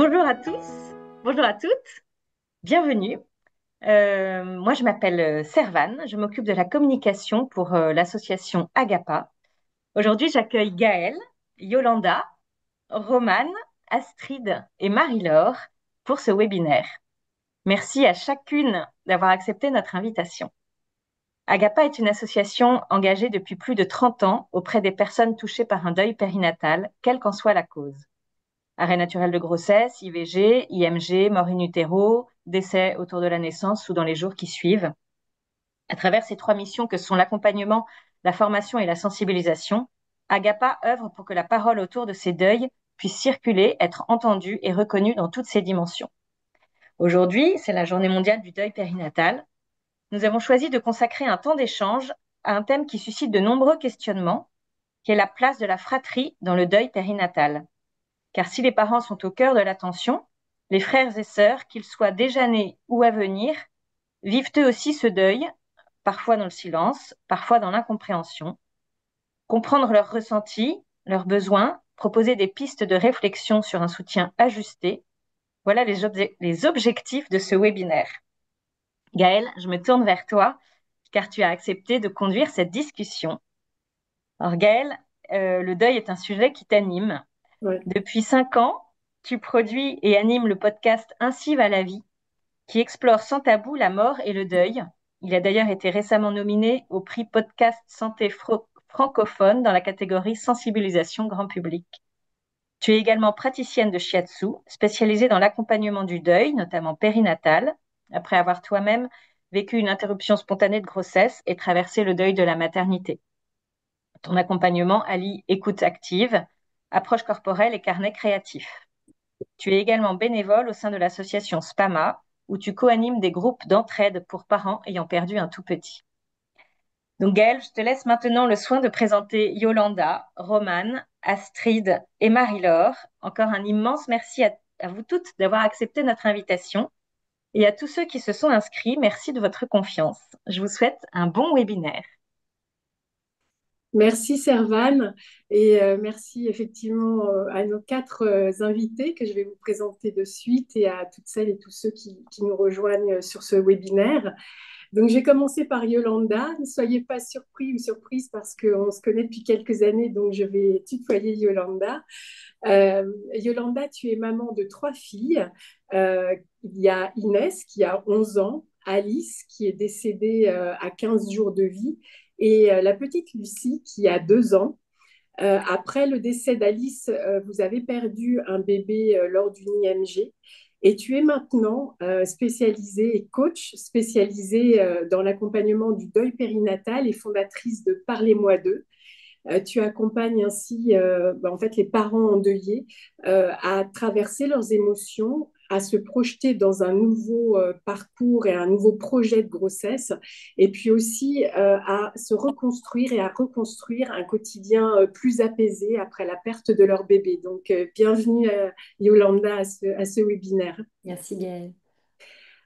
Bonjour à tous, bonjour à toutes, bienvenue. Moi, je m'appelle Servane, je m'occupe de la communication pour l'association Agapa. Aujourd'hui, j'accueille Gaëlle, Yolanda, Romane, Astrid et Marie-Laure pour ce webinaire. Merci à chacune d'avoir accepté notre invitation. Agapa est une association engagée depuis plus de 30 ans auprès des personnes touchées par un deuil périnatal, quelle qu'en soit la cause. Arrêt naturel de grossesse, IVG, IMG, mort in utero, décès autour de la naissance ou dans les jours qui suivent. À travers ces trois missions que sont l'accompagnement, la formation et la sensibilisation, Agapa œuvre pour que la parole autour de ces deuils puisse circuler, être entendue et reconnue dans toutes ses dimensions. Aujourd'hui, c'est la journée mondiale du deuil périnatal. Nous avons choisi de consacrer un temps d'échange à un thème qui suscite de nombreux questionnements, qui est la place de la fratrie dans le deuil périnatal. Car si les parents sont au cœur de l'attention, les frères et sœurs, qu'ils soient déjà nés ou à venir, vivent eux aussi ce deuil, parfois dans le silence, parfois dans l'incompréhension. Comprendre leurs ressentis, leurs besoins, proposer des pistes de réflexion sur un soutien ajusté, voilà les objectifs de ce webinaire. Gaëlle, je me tourne vers toi, car tu as accepté de conduire cette discussion. Alors Gaëlle, le deuil est un sujet qui t'anime. Ouais. Depuis 5 ans, tu produis et animes le podcast Ainsi va la vie, qui explore sans tabou la mort et le deuil. Il a d'ailleurs été récemment nominé au prix Podcast Santé francophone dans la catégorie Sensibilisation grand public. Tu es également praticienne de shiatsu, spécialisée dans l'accompagnement du deuil, notamment périnatal, après avoir toi-même vécu une interruption spontanée de grossesse et traversé le deuil de la maternité. Ton accompagnement allie écoute active, approche corporelle et carnet créatif. Tu es également bénévole au sein de l'association SPAMA, où tu co-animes des groupes d'entraide pour parents ayant perdu un tout petit. Donc Gaëlle, je te laisse maintenant le soin de présenter Yolanda, Romane, Astrid et Marie-Laure. Encore un immense merci à vous toutes d'avoir accepté notre invitation. Et à tous ceux qui se sont inscrits, merci de votre confiance. Je vous souhaite un bon webinaire. Merci Servane et merci effectivement à nos quatre invités que je vais vous présenter de suite et à toutes celles et tous ceux qui nous rejoignent sur ce webinaire. Donc, j'ai commencé par Yolanda. Ne soyez pas surpris ou surprise parce qu'on se connaît depuis quelques années, donc je vais tutoyer Yolanda. Yolanda, tu es maman de trois filles. Il y a Inès qui a 11 ans, Alice qui est décédée à 15 jours de vie et la petite Lucie qui a 2 ans. Après le décès d'Alice, vous avez perdu un bébé lors d'une IMG et tu es maintenant spécialisée et coach spécialisée dans l'accompagnement du deuil périnatal et fondatrice de Parlez-moi d'eux. Tu accompagnes ainsi en fait, les parents endeuillés à traverser leurs émotions, à se projeter dans un nouveau parcours et un nouveau projet de grossesse, et puis aussi à se reconstruire et à reconstruire un quotidien plus apaisé après la perte de leur bébé. Donc, bienvenue Yolanda à ce webinaire. Merci Gaëlle.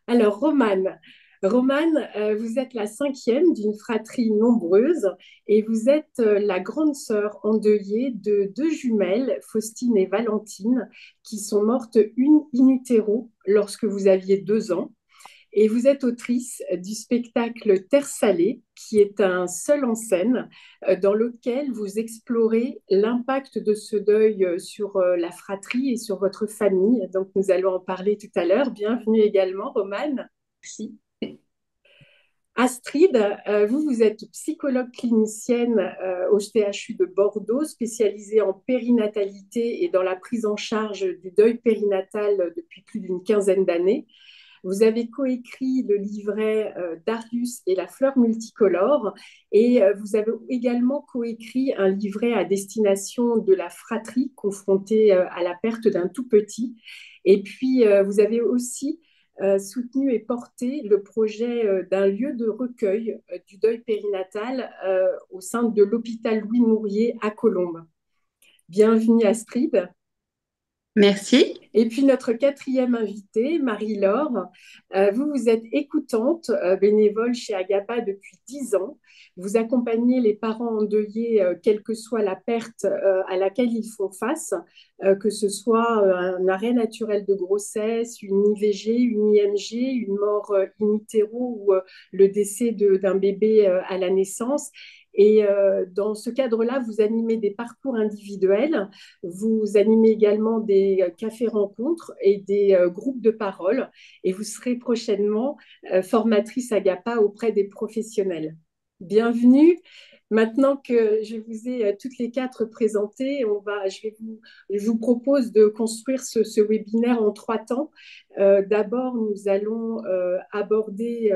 Alors, Romane, vous êtes la cinquième d'une fratrie nombreuse et vous êtes la grande sœur endeuillée de deux jumelles, Faustine et Valentine, qui sont mortes une in utero lorsque vous aviez 2 ans. Et vous êtes autrice du spectacle Terre salée, qui est un seul en scène dans lequel vous explorez l'impact de ce deuil sur la fratrie et sur votre famille. Donc, nous allons en parler tout à l'heure. Bienvenue également, Romane. Merci. Astrid, vous êtes psychologue clinicienne au CHU de Bordeaux, spécialisée en périnatalité et dans la prise en charge du deuil périnatal depuis plus d'une quinzaine d'années. Vous avez coécrit le livret Darius et la fleur multicolore et vous avez également coécrit un livret à destination de la fratrie confrontée à la perte d'un tout petit. Et puis, vous avez aussi soutenu et porté le projet d'un lieu de recueil du deuil périnatal au sein de l'hôpital Louis Mourier à Colombes. Bienvenue Astrid. Merci. Et puis notre quatrième invitée, Marie-Laure, vous, vous êtes écoutante bénévole chez Agapa depuis 10 ans. Vous accompagnez les parents endeuillés, quelle que soit la perte à laquelle ils font face, que ce soit un arrêt naturel de grossesse, une IVG, une IMG, une mort in utero ou le décès d'un bébé à la naissance. Et dans ce cadre-là, vous animez des parcours individuels, vous animez également des cafés-rencontres et des groupes de parole. Et vous serez prochainement formatrice Agapa auprès des professionnels. Bienvenue. Maintenant que je vous ai toutes les quatre présentées, je vous propose de construire ce webinaire en trois temps. D'abord, nous allons aborder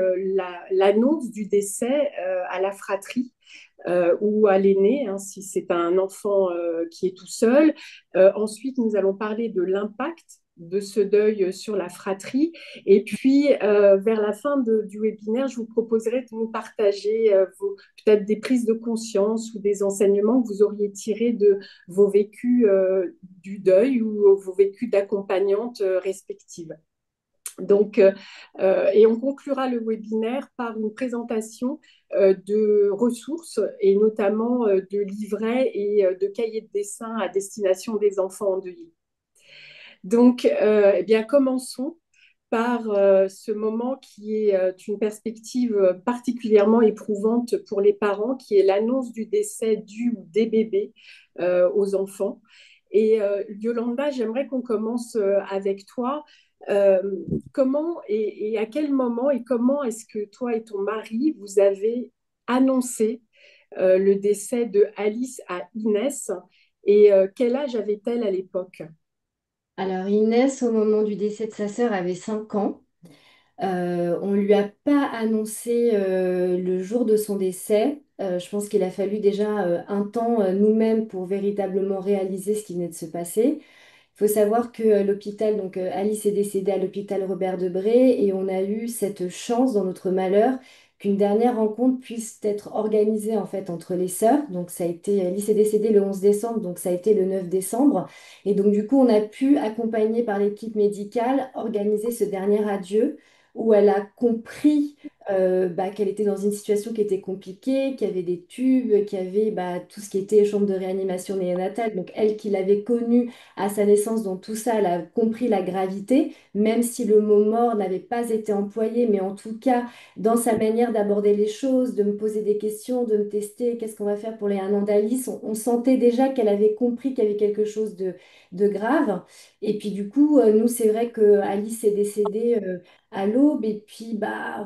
l'annonce du décès à la fratrie ou à l'aîné, hein, si c'est un enfant qui est tout seul. Ensuite, nous allons parler de l'impact de ce deuil sur la fratrie. Et puis, vers la fin du webinaire, je vous proposerai de nous partager peut-être des prises de conscience ou des enseignements que vous auriez tirés de vos vécus du deuil ou vos vécus d'accompagnante respectives. Donc, et on conclura le webinaire par une présentation de ressources et notamment de livrets et de cahiers de dessin à destination des enfants endeuillés. Donc, eh bien, commençons par ce moment qui est une perspective particulièrement éprouvante pour les parents, qui est l'annonce du décès du ou des bébés aux enfants. Et Yolanda, j'aimerais qu'on commence avec toi. Euh, Comment et à quel moment et comment est-ce que toi et ton mari, vous avez annoncé le décès de Alice à Inès et quel âge avait-elle à l'époque? Alors Inès, au moment du décès de sa sœur, avait 5 ans. On ne lui a pas annoncé le jour de son décès. Je pense qu'il a fallu déjà un temps nous-mêmes pour véritablement réaliser ce qui venait de se passer. Il faut savoir que l'hôpital, donc Alice est décédée à l'hôpital Robert Debré et on a eu cette chance dans notre malheur qu'une dernière rencontre puisse être organisée en fait entre les sœurs. Donc ça a été, Alice est décédée le 11 décembre, donc ça a été le 9 décembre. Et donc du coup, on a pu, accompagné par l'équipe médicale, organiser ce dernier adieu où elle a compris qu'elle était dans une situation qui était compliquée, qu'il y avait des tubes, qu'il y avait tout ce qui était chambre de réanimation néonatale. Donc elle qui l'avait connue à sa naissance, dans tout ça, elle a compris la gravité, même si le mot mort n'avait pas été employé, mais en tout cas, dans sa manière d'aborder les choses, de me poser des questions, de me tester, qu'est-ce qu'on va faire pour les 1 an d'Alice, on sentait déjà qu'elle avait compris qu'il y avait quelque chose de grave. Et puis du coup, nous, c'est vrai que Alice est décédée à l'aube et puis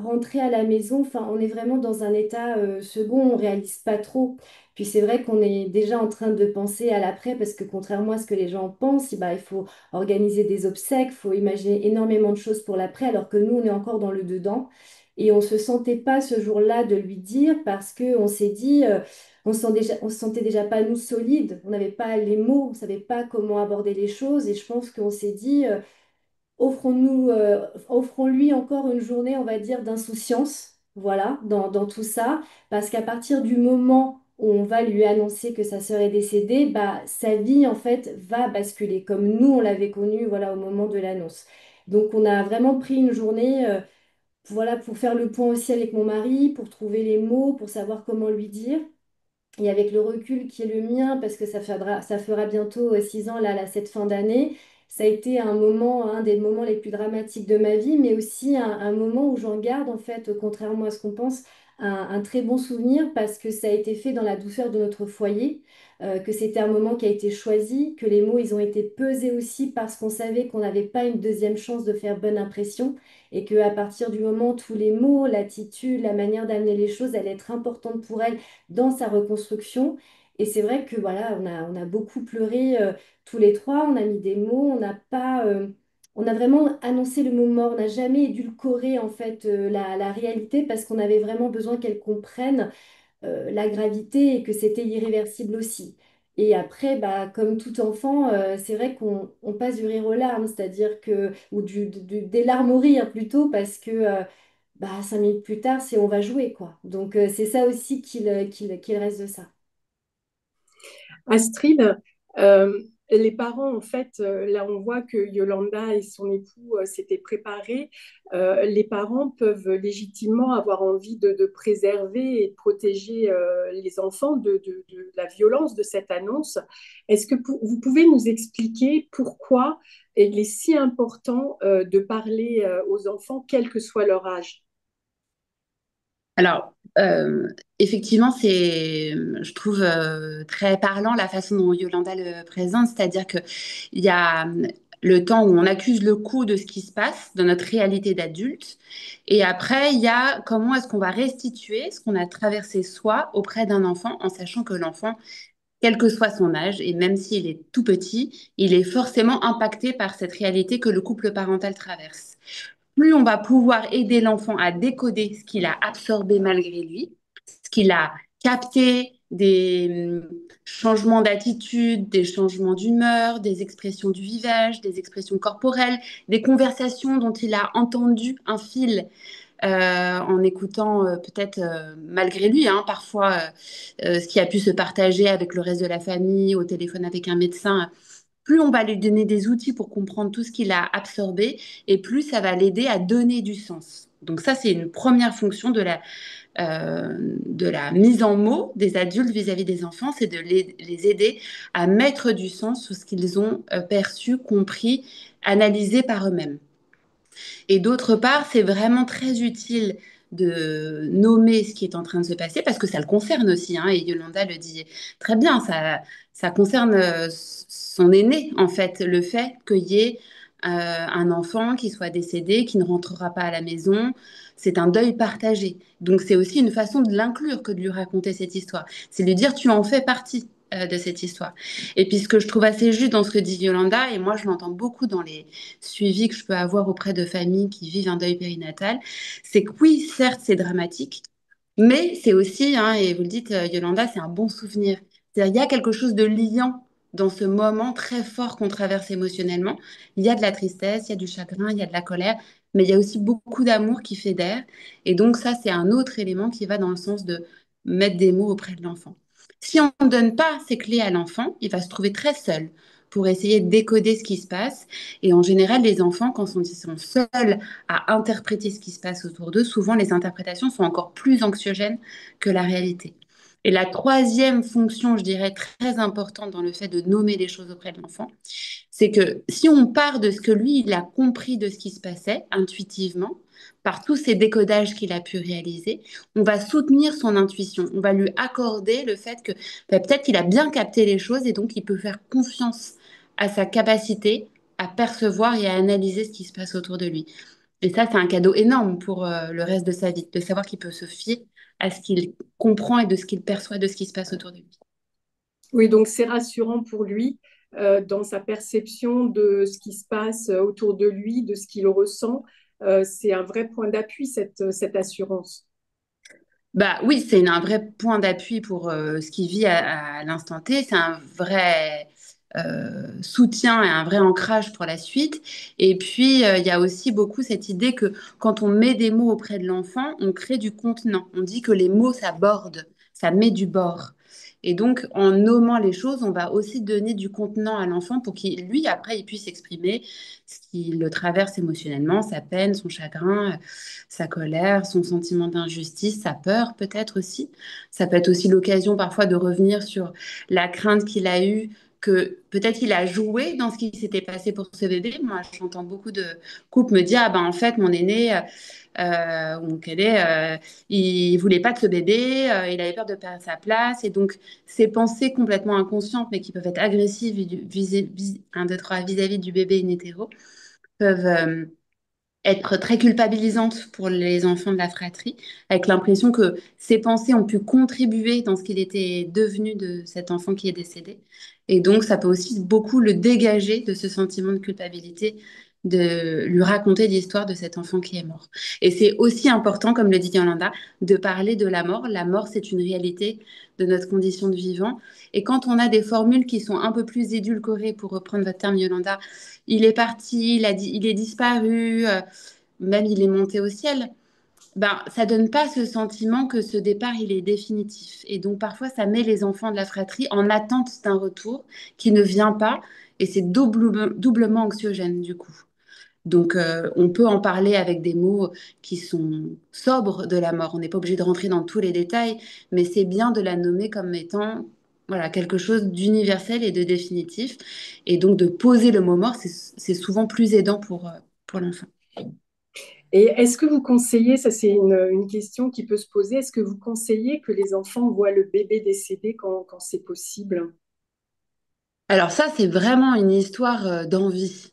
rentrer à la maison, enfin, on est vraiment dans un état second, on réalise pas trop. Puis c'est vrai qu'on est déjà en train de penser à l'après parce que contrairement à ce que les gens pensent, il faut organiser des obsèques, il faut imaginer énormément de choses pour l'après, alors que nous, on est encore dans le dedans. Et on ne se sentait pas ce jour-là de lui dire parce qu'on s'est dit, on se sentait déjà pas nous solides, on n'avait pas les mots, on ne savait pas comment aborder les choses. Et je pense qu'on s'est dit, offrons-lui encore une journée, on va dire, d'insouciance, voilà, dans tout ça, parce qu'à partir du moment où on va lui annoncer que sa sœur est décédée, sa vie, en fait, va basculer, comme nous, on l'avait connu, voilà, au moment de l'annonce. Donc, on a vraiment pris une journée, voilà, pour faire le point aussi avec mon mari, pour trouver les mots, pour savoir comment lui dire. Et avec le recul qui est le mien, parce que ça fera bientôt 6 ans là, cette fin d'année, ça a été un moment, un des moments les plus dramatiques de ma vie, mais aussi un moment où j'en garde, en fait, contrairement à ce qu'on pense, un très bon souvenir parce que ça a été fait dans la douceur de notre foyer, que c'était un moment qui a été choisi, que les mots, ils ont été pesés aussi parce qu'on savait qu'on n'avait pas une deuxième chance de faire bonne impression et qu'à partir du moment où tous les mots, l'attitude, la manière d'amener les choses allaient être importantes pour elle dans sa reconstruction. Et c'est vrai que voilà, on a beaucoup pleuré tous les trois, on a mis des mots, on n'a pas, on a vraiment annoncé le mot mort, on n'a jamais édulcoré en fait la réalité parce qu'on avait vraiment besoin qu'elle comprenne la gravité et que c'était irréversible aussi. Et après, comme tout enfant, c'est vrai qu'on passe du rire aux larmes, c'est-à-dire que, ou des larmes au rire plutôt, parce que 5 minutes plus tard, c'est on va jouer, quoi. Donc c'est ça aussi qu'il reste de ça. Astrid, les parents, en fait, là, on voit que Yolanda et son époux s'étaient préparés. Les parents peuvent légitimement avoir envie de préserver et de protéger les enfants de la violence de cette annonce. Est-ce que vous pouvez nous expliquer pourquoi il est si important de parler aux enfants, quel que soit leur âge? Alors, effectivement, je trouve très parlant la façon dont Yolanda le présente, c'est-à-dire que il y a le temps où on accuse le coup de ce qui se passe dans notre réalité d'adulte, et après, il y a comment est-ce qu'on va restituer ce qu'on a traversé soi auprès d'un enfant, en sachant que l'enfant, quel que soit son âge, et même s'il est tout petit, il est forcément impacté par cette réalité que le couple parental traverse. Plus on va pouvoir aider l'enfant à décoder ce qu'il a absorbé malgré lui, ce qu'il a capté des changements d'attitude, des changements d'humeur, des expressions du visage, des expressions corporelles, des conversations dont il a entendu un fil en écoutant peut-être malgré lui, hein, parfois ce qui a pu se partager avec le reste de la famille, au téléphone avec un médecin. Plus on va lui donner des outils pour comprendre tout ce qu'il a absorbé, et plus ça va l'aider à donner du sens. Donc ça, c'est une première fonction de la mise en mots des adultes vis-à-vis des enfants, c'est de les aider à mettre du sens sur ce qu'ils ont perçu, compris, analysé par eux-mêmes. Et d'autre part, c'est vraiment très utile de nommer ce qui est en train de se passer parce que ça le concerne aussi, hein, et Yolanda le dit très bien, ça concerne son aîné, en fait, le fait qu'il y ait un enfant qui soit décédé, qui ne rentrera pas à la maison. C'est un deuil partagé. Donc c'est aussi une façon de l'inclure que de lui raconter cette histoire. C'est lui dire tu en fais partie de cette histoire. Et puis ce que je trouve assez juste dans ce que dit Yolanda, et moi je l'entends beaucoup dans les suivi que je peux avoir auprès de familles qui vivent un deuil périnatal, c'est que oui, certes, c'est dramatique, mais c'est aussi, hein, et vous le dites, Yolanda, c'est un bon souvenir. C'est-à-dire, il y a quelque chose de liant dans ce moment très fort qu'on traverse émotionnellement. Il y a de la tristesse, il y a du chagrin, il y a de la colère, mais il y a aussi beaucoup d'amour qui fédère. Et donc ça, c'est un autre élément qui va dans le sens de mettre des mots auprès de l'enfant. Si on ne donne pas ces clés à l'enfant, il va se trouver très seul pour essayer de décoder ce qui se passe. Et en général, les enfants, quand ils sont seuls à interpréter ce qui se passe autour d'eux, souvent les interprétations sont encore plus anxiogènes que la réalité. Et la troisième fonction, je dirais, très importante dans le fait de nommer les choses auprès de l'enfant, c'est que si on part de ce que lui, il a compris de ce qui se passait intuitivement, par tous ces décodages qu'il a pu réaliser, on va soutenir son intuition, on va lui accorder le fait que peut-être qu'il a bien capté les choses et donc il peut faire confiance à sa capacité à percevoir et à analyser ce qui se passe autour de lui. Et ça, c'est un cadeau énorme pour le reste de sa vie, de savoir qu'il peut se fier à ce qu'il comprend et de ce qu'il perçoit de ce qui se passe autour de lui. Oui, donc c'est rassurant pour lui dans sa perception de ce qui se passe autour de lui, de ce qu'il ressent. C'est un vrai point d'appui, cette assurance. Bah oui, un vrai point d'appui pour ce qu'il vit à l'instant T. C'est un vrai soutien et un vrai ancrage pour la suite. Et puis, il y a aussi beaucoup cette idée que quand on met des mots auprès de l'enfant, on crée du contenant. On dit que les mots, ça borde, ça met du bord. Et donc, en nommant les choses, on va aussi donner du contenant à l'enfant pour qu'il, lui, après, il puisse exprimer ce qui le traverse émotionnellement, sa peine, son chagrin, sa colère, son sentiment d'injustice, sa peur peut-être aussi. Ça peut être aussi l'occasion parfois de revenir sur la crainte qu'il a eue que peut-être il a joué dans ce qui s'était passé pour ce bébé. Moi, j'entends beaucoup de couples me dire, ah ben en fait, mon aîné, ou mon cadet, il voulait pas de ce bébé, il avait peur de perdre sa place. Et donc, ces pensées complètement inconscientes, mais qui peuvent être agressives un, deux, trois, vis-à-vis du bébé in utero, peuvent être très culpabilisante pour les enfants de la fratrie, avec l'impression que ses pensées ont pu contribuer dans ce qu'il était devenu de cet enfant qui est décédé. Et donc, ça peut aussi beaucoup le dégager de ce sentiment de culpabilité, de lui raconter l'histoire de cet enfant qui est mort. Et c'est aussi important, comme le dit Yolanda, de parler de la mort. La mort, c'est une réalité de notre condition de vivant. Et quand on a des formules qui sont un peu plus édulcorées, pour reprendre votre terme, Yolanda, il est parti, il est disparu, même il est monté au ciel. ben, ça donne pas ce sentiment que ce départ, il est définitif. Et donc, parfois, ça met les enfants de la fratrie en attente d'un retour qui ne vient pas. Et c'est doublement anxiogène, du coup. Donc, on peut en parler avec des mots qui sont sobres de la mort. On n'est pas obligé de rentrer dans tous les détails, mais c'est bien de la nommer comme étant voilà, quelque chose d'universel et de définitif. Et donc, de poser le mot mort, c'est souvent plus aidant pour l'enfant. Et est-ce que vous conseillez, ça c'est une question qui peut se poser, est-ce que vous conseillez que les enfants voient le bébé décédé quand c'est possible? Alors ça, c'est vraiment une histoire d'envie.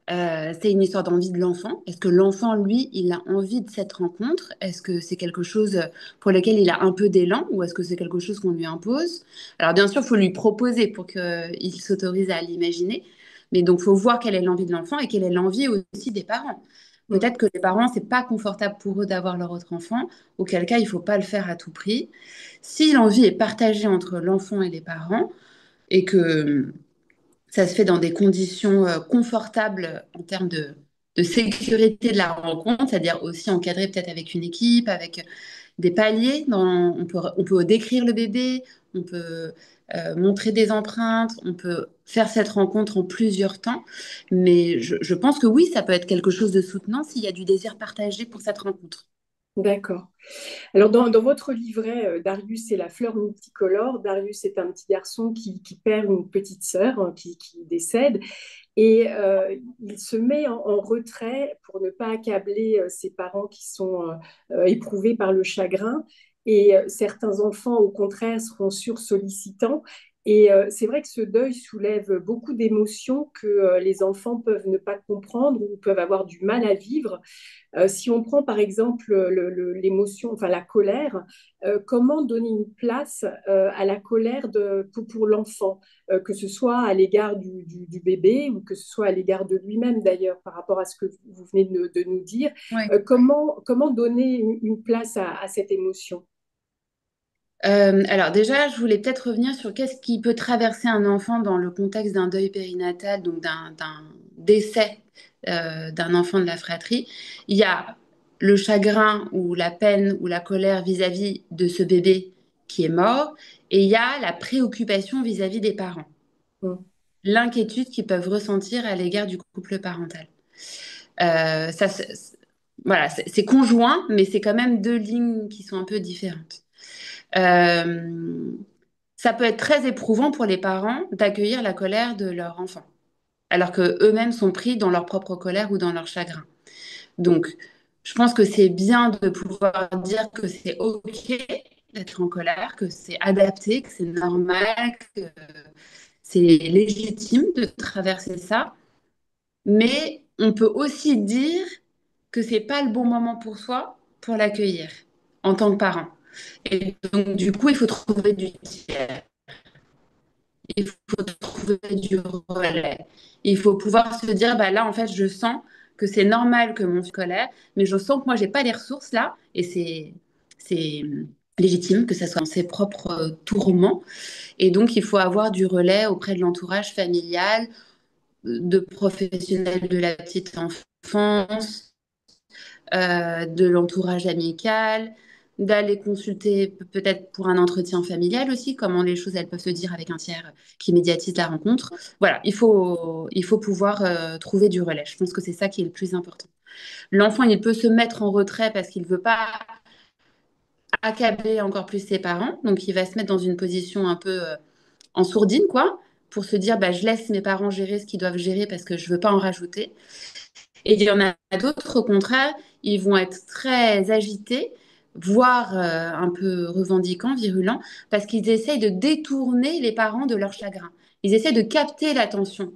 C'est une histoire d'envie de l'enfant. Est-ce que l'enfant, lui, il a envie de cette rencontre? Est-ce que c'est quelque chose pour lequel il a un peu d'élan ou est-ce que c'est quelque chose qu'on lui impose? Alors bien sûr, il faut lui proposer pour qu'il s'autorise à l'imaginer. Mais donc, il faut voir quelle est l'envie de l'enfant et quelle est l'envie aussi des parents. Mm. Peut-être que les parents, c'est pas confortable pour eux d'avoir leur autre enfant, auquel cas il faut pas le faire à tout prix. Si l'envie est partagée entre l'enfant et les parents et que ça se fait dans des conditions confortables en termes de sécurité de la rencontre, c'est-à-dire aussi encadré peut-être avec une équipe, avec des paliers. On peut décrire le bébé, on peut montrer des empreintes, on peut faire cette rencontre en plusieurs temps. Mais je pense que oui, ça peut être quelque chose de soutenant s'il y a du désir partagé pour cette rencontre. D'accord. Alors, dans votre livret, Darius et la fleur multicolore, Darius est un petit garçon qui perd une petite sœur qui décède et il se met en retrait pour ne pas accabler ses parents qui sont éprouvés par le chagrin. Et certains enfants, au contraire, seront sursollicitants. Et c'est vrai que ce deuil soulève beaucoup d'émotions que les enfants peuvent ne pas comprendre ou peuvent avoir du mal à vivre. Si on prend par exemple l'émotion, enfin la colère, comment donner une place à la colère pour l'enfant, que ce soit à l'égard du bébé ou que ce soit à l'égard de lui-même d'ailleurs, par rapport à ce que vous venez de nous dire. Ouais. Comment donner une place à cette émotion? Alors déjà, je voulais peut-être revenir sur qu'est-ce qui peut traverser un enfant dans le contexte d'un deuil périnatal, donc d'un décès d'un enfant de la fratrie. Il y a le chagrin ou la peine ou la colère vis-à-vis de ce bébé qui est mort, et il y a la préoccupation vis-à-vis des parents, Mm. l'inquiétude qu'ils peuvent ressentir à l'égard du couple parental. Ça, voilà, c'est conjoint, mais c'est quand même deux lignes qui sont un peu différentes. Euh, Ça peut être très éprouvant pour les parents d'accueillir la colère de leur enfant, alors que eux-mêmes sont pris dans leur propre colère ou dans leur chagrin. Donc, je pense que c'est bien de pouvoir dire que c'est OK d'être en colère, que c'est adapté, que c'est normal, que c'est légitime de traverser ça, mais on peut aussi dire que c'est pas le bon moment pour soi pour l'accueillir en tant que parent. Et donc, du coup, il faut trouver du tiers. Il faut trouver du relais. Il faut pouvoir se dire, bah là, en fait, je sens que c'est normal que mon colère, mais je sens que moi, j'ai pas les ressources là, et c'est légitime que ça soit dans ses propres tourments. Et donc, il faut avoir du relais auprès de l'entourage familial, de professionnels de la petite enfance, de l'entourage amical, d'aller consulter peut-être pour un entretien familial aussi, comment les choses elles peuvent se dire avec un tiers qui médiatise la rencontre. Voilà, il faut pouvoir trouver du relais. Je pense que c'est ça qui est le plus important. L'enfant, il peut se mettre en retrait parce qu'il ne veut pas accabler encore plus ses parents, donc il va se mettre dans une position un peu en sourdine, quoi, pour se dire, bah, je laisse mes parents gérer ce qu'ils doivent gérer parce que je ne veux pas en rajouter. Et il y en a d'autres, au contraire, ils vont être très agités, voire un peu revendiquants, virulents, parce qu'ils essayent de détourner les parents de leur chagrin. Ils essayent de capter l'attention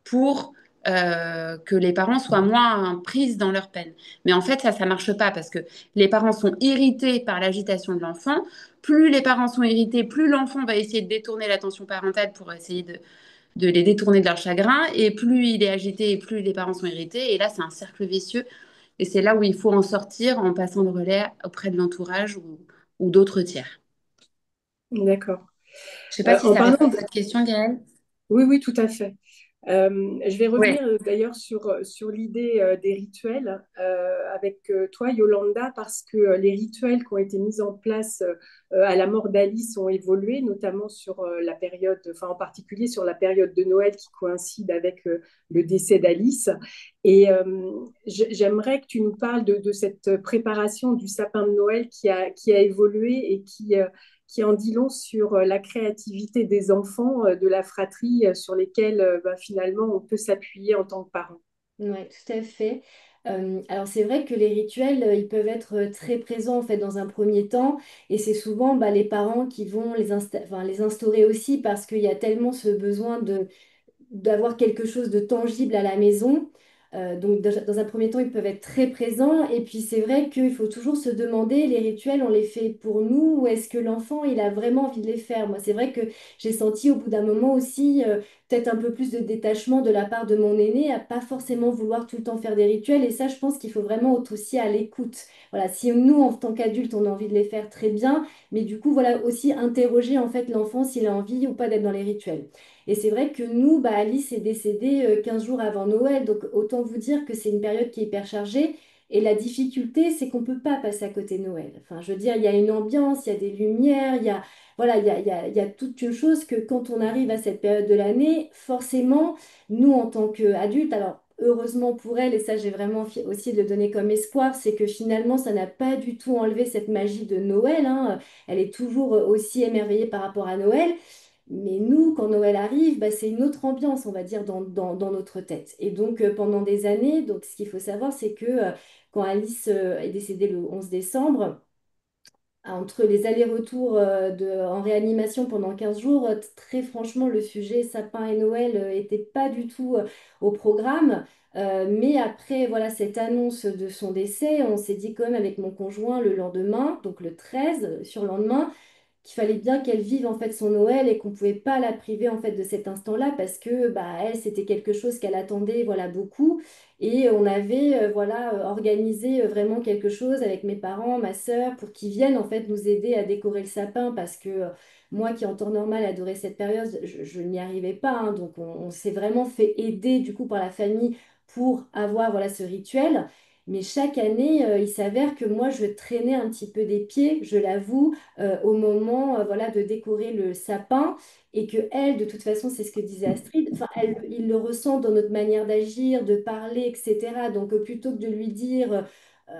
pour que les parents soient moins prises dans leur peine. Mais en fait, ça marche pas parce que les parents sont irrités par l'agitation de l'enfant. Plus les parents sont irrités, plus l'enfant va essayer de détourner l'attention parentale pour essayer de les détourner de leur chagrin. Et plus il est agité, et plus les parents sont irrités. Et là, c'est un cercle vicieux. Et c'est là où il faut en sortir en passant le relais auprès de l'entourage ou d'autres tiers. D'accord. Je sais pas si En ça répond parlant à de... cette question, Gaëlle. Oui, oui, tout à fait. Je vais Ouais. revenir d'ailleurs sur l'idée des rituels avec toi, Yolanda, parce que les rituels qui ont été mis en place à la mort d'Alice ont évolué, notamment sur la période, enfin en particulier sur la période de Noël qui coïncide avec le décès d'Alice. Et j'aimerais que tu nous parles de cette préparation du sapin de Noël qui a évolué et qui en dit long sur la créativité des enfants de la fratrie sur lesquels bah, finalement on peut s'appuyer en tant que parents. Oui, tout à fait. Alors c'est vrai que les rituels, ils peuvent être très présents en fait dans un premier temps, et c'est souvent bah, les parents qui vont enfin, les instaurer aussi parce qu'il y a tellement ce besoin d'avoir quelque chose de tangible à la maison. Donc, dans un premier temps, ils peuvent être très présents. Et puis, c'est vrai qu'il faut toujours se demander, les rituels, on les fait pour nous ou est-ce que l'enfant, il a vraiment envie de les faire? Moi, c'est vrai que j'ai senti au bout d'un moment aussi peut-être un peu plus de détachement de la part de mon aîné à pas forcément vouloir tout le temps faire des rituels. Et ça, je pense qu'il faut vraiment être aussi à l'écoute. Voilà, si nous, en tant qu'adultes, on a envie de les faire très bien, mais du coup, voilà, aussi interroger en fait l'enfant s'il a envie ou pas d'être dans les rituels. Et c'est vrai que nous, bah, Alice est décédée 15 jours avant Noël, donc autant vous dire que c'est une période qui est hyper chargée. Et la difficulté, c'est qu'on ne peut pas passer à côté de Noël. Enfin, je veux dire, il y a une ambiance, il y a des lumières, il y a, voilà, il y a toute une chose que quand on arrive à cette période de l'année, forcément, nous, en tant qu'adultes, alors heureusement pour elle, et ça j'ai vraiment aussi de le donner comme espoir, c'est que finalement, ça n'a pas du tout enlevé cette magie de Noël, hein. Elle est toujours aussi émerveillée par rapport à Noël. Mais nous, quand Noël arrive, bah, c'est une autre ambiance, on va dire, dans notre tête. Et donc, pendant des années, donc, ce qu'il faut savoir, c'est que quand Alice est décédée le 11 décembre, entre les allers-retours en réanimation pendant 15 jours, très franchement, le sujet sapin et Noël n'était pas du tout au programme. Mais après, voilà, cette annonce de son décès, on s'est dit quand même avec mon conjoint le lendemain, donc le 13, sur le lendemain, qu'il fallait bien qu'elle vive en fait son Noël et qu'on pouvait pas la priver en fait de cet instant-là parce que bah elle c'était quelque chose qu'elle attendait voilà beaucoup, et on avait voilà organisé vraiment quelque chose avec mes parents, ma sœur, pour qu'ils viennent en fait nous aider à décorer le sapin parce que moi qui en temps normal adorais cette période, je n'y arrivais pas, hein. Donc on s'est vraiment fait aider du coup par la famille pour avoir voilà ce rituel. Mais chaque année, il s'avère que moi, je traînais un petit peu des pieds, je l'avoue, au moment voilà, de décorer le sapin, et que elle, de toute façon, c'est ce que disait Astrid, enfin, elle, il le ressent dans notre manière d'agir, de parler, etc. Donc, plutôt que de lui dire,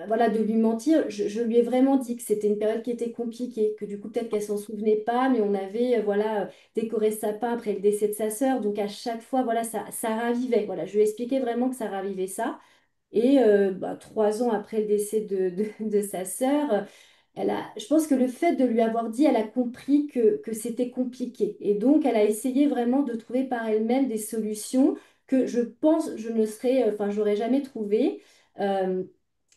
voilà, de lui mentir, je lui ai vraiment dit que c'était une période qui était compliquée, que du coup, peut-être qu'elle s'en souvenait pas, mais on avait, voilà, décoré ce sapin après le décès de sa sœur. Donc, à chaque fois, voilà, ça ravivait. Voilà, je lui ai expliqué vraiment que ça ravivait ça. Et bah, 3 ans après le décès de sa sœur, je pense que le fait de lui avoir dit, elle a compris que c'était compliqué. Et donc, elle a essayé vraiment de trouver par elle-même des solutions que je pense je ne serais, enfin, j'aurais jamais trouvées. Euh,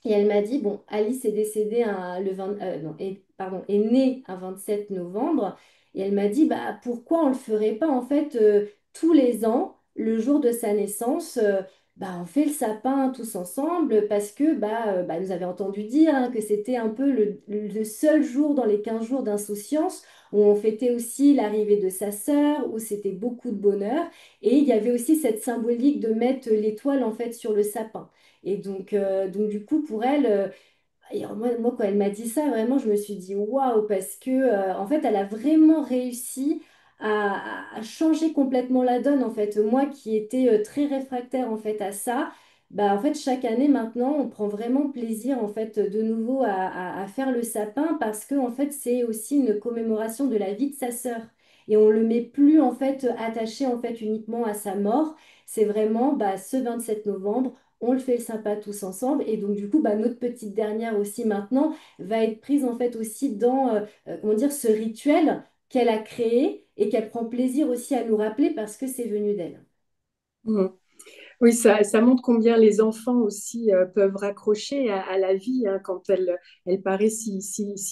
et elle m'a dit, bon, Alice est décédée le 20, non, pardon, est née un 27 novembre. Et elle m'a dit, bah, pourquoi on ne le ferait pas en fait tous les ans, le jour de sa naissance, bah, on fait le sapin tous ensemble parce que bah, nous avait entendu dire hein, que c'était un peu le seul jour dans les 15 jours d'insouciance où on fêtait aussi l'arrivée de sa sœur, où c'était beaucoup de bonheur. Et il y avait aussi cette symbolique de mettre l'étoile en fait sur le sapin. Et donc du coup, pour elle, et alors, moi, quand elle m'a dit ça, vraiment, je me suis dit waouh, parce que en fait, elle a vraiment réussi à changer complètement la donne. En fait, moi qui étais très réfractaire en fait à ça, bah en fait, chaque année maintenant, on prend vraiment plaisir en fait de nouveau à faire le sapin parce que en fait, c'est aussi une commémoration de la vie de sa sœur. Et on le met plus en fait attaché en fait uniquement à sa mort. C'est vraiment bah, ce 27 novembre on le fait le sympa tous ensemble. Et donc, du coup, bah, notre petite dernière aussi maintenant va être prise en fait aussi dans, comment dire, ce rituel qu'elle a créé et qu'elle prend plaisir aussi à nous rappeler parce que c'est venu d'elle. Mhm. Oui, ça montre combien les enfants aussi peuvent raccrocher à la vie hein, quand elle paraît si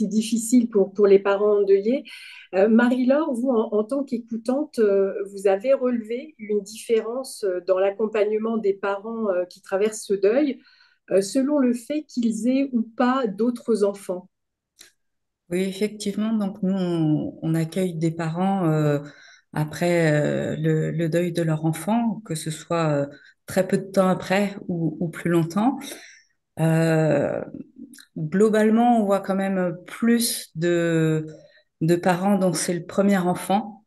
difficile pour les parents endeuillés. Marie-Laure, vous, en tant qu'écoutante, vous avez relevé une différence dans l'accompagnement des parents qui traversent ce deuil selon le fait qu'ils aient ou pas d'autres enfants. Oui, effectivement. Donc, nous, on accueille des parents après le deuil de leur enfant, que ce soit très peu de temps après ou plus longtemps. Euh, Globalement, on voit quand même plus de parents dont c'est le premier enfant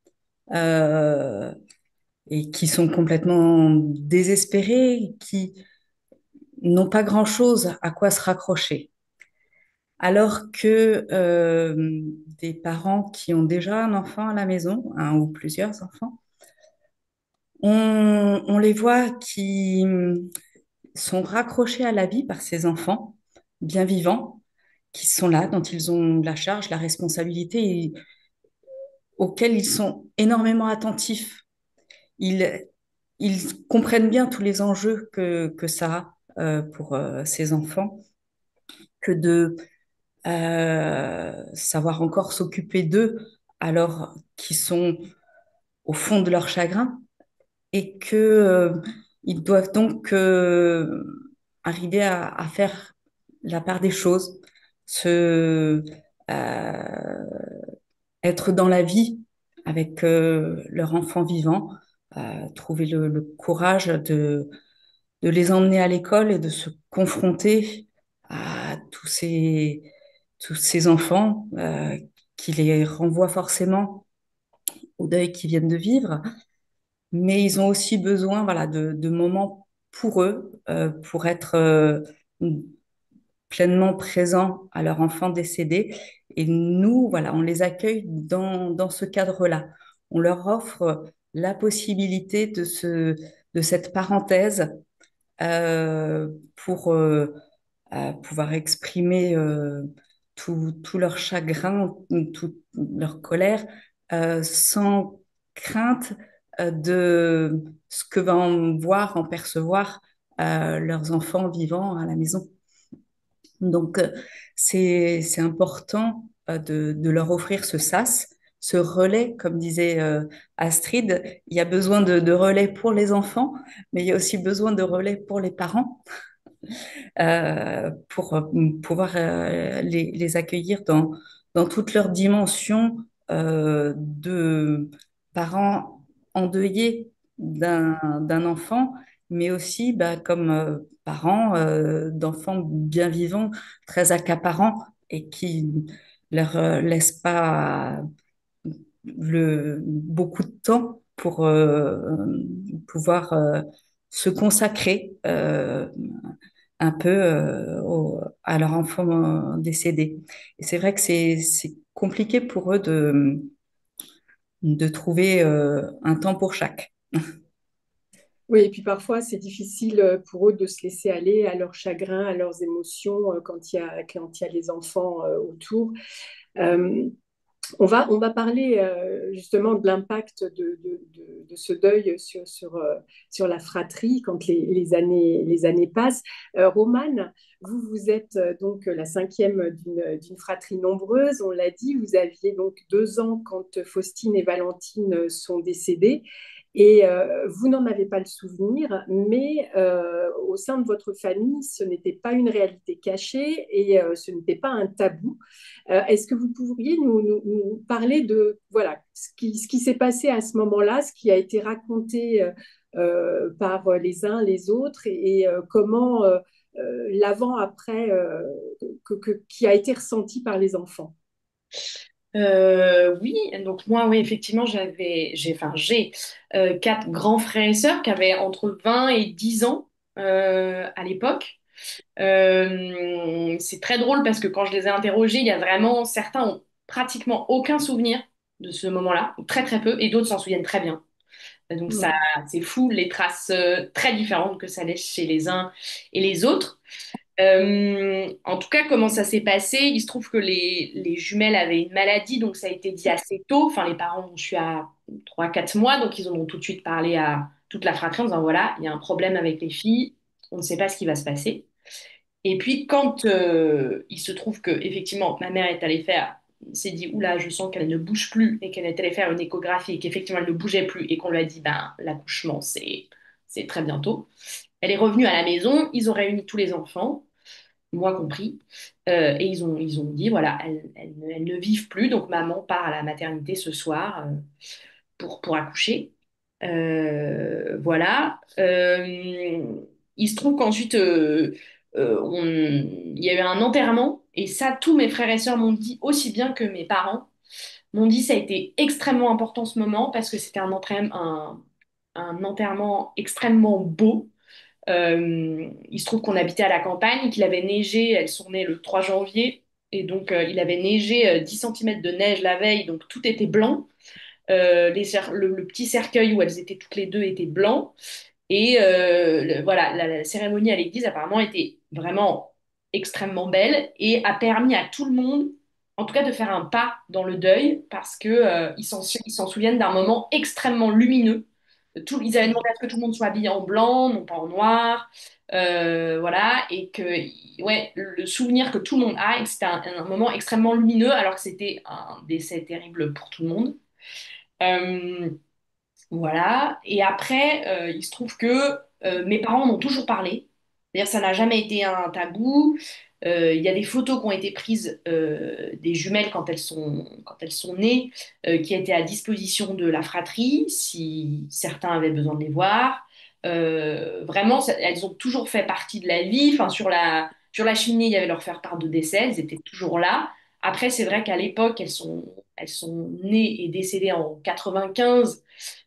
euh, et qui sont complètement désespérés, qui n'ont pas grand-chose à quoi se raccrocher. Alors que des parents qui ont déjà un enfant à la maison, un ou plusieurs enfants, on les voit qui sont raccrochés à la vie par ces enfants bien vivants, qui sont là, dont ils ont la charge, la responsabilité, et auxquels ils sont énormément attentifs. Ils, ils comprennent bien tous les enjeux que ça a pour ces enfants, que de savoir encore s'occuper d'eux alors qu'ils sont au fond de leur chagrin et que ils doivent donc arriver à faire la part des choses, se être dans la vie avec leur enfant vivant, trouver le courage de les emmener à l'école et de se confronter à tous ces enfants qui les renvoient forcément au deuil qu'ils viennent de vivre, mais ils ont aussi besoin, voilà, de moments pour eux, pour être pleinement présents à leur enfant décédé. Et nous, voilà, on les accueille dans ce cadre-là. On leur offre la possibilité de cette parenthèse pour pouvoir exprimer tout leur chagrin, toute leur colère, sans crainte de ce que vont voir, en percevoir leurs enfants vivants à la maison. Donc, c'est important de leur offrir ce sas, ce relais, comme disait Astrid. Il y a besoin de relais pour les enfants, mais il y a aussi besoin de relais pour les parents pour pouvoir les accueillir dans toutes leurs dimensions de parents endeuillés d'un enfant, mais aussi bah, comme parents d'enfants bien vivants, très accaparants et qui leur laissent pas beaucoup de temps pour pouvoir se consacrer un peu à leur enfant décédé. Et c'est vrai que c'est compliqué pour eux de trouver un temps pour chaque. Oui, et puis parfois, c'est difficile pour eux de se laisser aller à leur chagrin, à leurs émotions quand il y a les enfants autour. Euh, on va parler justement de l'impact de ce deuil sur la fratrie quand les années passent. Romane, vous êtes donc la cinquième d'une fratrie nombreuse, on l'a dit, vous aviez donc 2 ans quand Faustine et Valentine sont décédées. Et vous n'en avez pas le souvenir, mais au sein de votre famille, ce n'était pas une réalité cachée et ce n'était pas un tabou. Est-ce que vous pourriez nous parler de voilà, ce qui s'est passé à ce moment-là, ce qui a été raconté par les uns, les autres, et comment l'avant-après qui a été ressenti par les enfants? Oui, donc moi, oui, effectivement, j'ai 4 grands frères et sœurs qui avaient entre 20 et 10 ans à l'époque. C'est très drôle parce que quand je les ai interrogés, il y a vraiment certains ont pratiquement aucun souvenir de ce moment-là, ou très très peu, et d'autres s'en souviennent très bien. Donc ça, Ouais. c'est fou les traces très différentes que ça laisse chez les uns et les autres. En tout cas, comment ça s'est passé? Il se trouve que les jumelles avaient une maladie, donc ça a été dit assez tôt. Enfin, les parents ont su à 3, 4 mois, donc ils en ont tout de suite parlé à toute la fratrie en disant, voilà, il y a un problème avec les filles, on ne sait pas ce qui va se passer. Et puis quand il se trouve que effectivement ma mère est allée faire, s'est dit, oula, je sens qu'elle ne bouge plus et qu'elle est allée faire une échographie et qu'effectivement elle ne bougeait plus et qu'on lui a dit, ben l'accouchement c'est très bientôt. Elle est revenue à la maison, ils ont réuni tous les enfants, moi compris, et ils ont dit, voilà, elles ne vivent plus, donc maman part à la maternité ce soir. pour accoucher. Voilà. Il se trouve qu'ensuite, il y a eu un enterrement, et ça, tous mes frères et sœurs m'ont dit, aussi bien que mes parents, m'ont dit ça a été extrêmement important ce moment parce que c'était un enterrement extrêmement beau. Il se trouve qu'on habitait à la campagne, qu'il avait neigé, elles sont nées le 3 janvier, et donc il avait neigé 10 cm de neige la veille, donc tout était blanc. Le petit cercueil où elles étaient toutes les deux était blanc. Et voilà, la cérémonie à l'église apparemment était vraiment extrêmement belle et a permis à tout le monde, en tout cas, de faire un pas dans le deuil parce que ils s'en souviennent d'un moment extrêmement lumineux. Ils avaient demandé à ce que tout le monde soit habillé en blanc, non pas en noir, voilà, et que ouais, le souvenir que tout le monde a, et que c'était un moment extrêmement lumineux alors que c'était un décès terrible pour tout le monde. Euh, voilà. Et après, il se trouve que mes parents en ont toujours parlé. C'est-à-dire, ça n'a jamais été un tabou. Il y a des photos qui ont été prises des jumelles quand elles sont nées, qui étaient à disposition de la fratrie, si certains avaient besoin de les voir. Vraiment, elles ont toujours fait partie de la vie. Enfin, sur la cheminée, il y avait leur faire-part de décès. Elles étaient toujours là. Après, c'est vrai qu'à l'époque, elles sont nées et décédées en 95.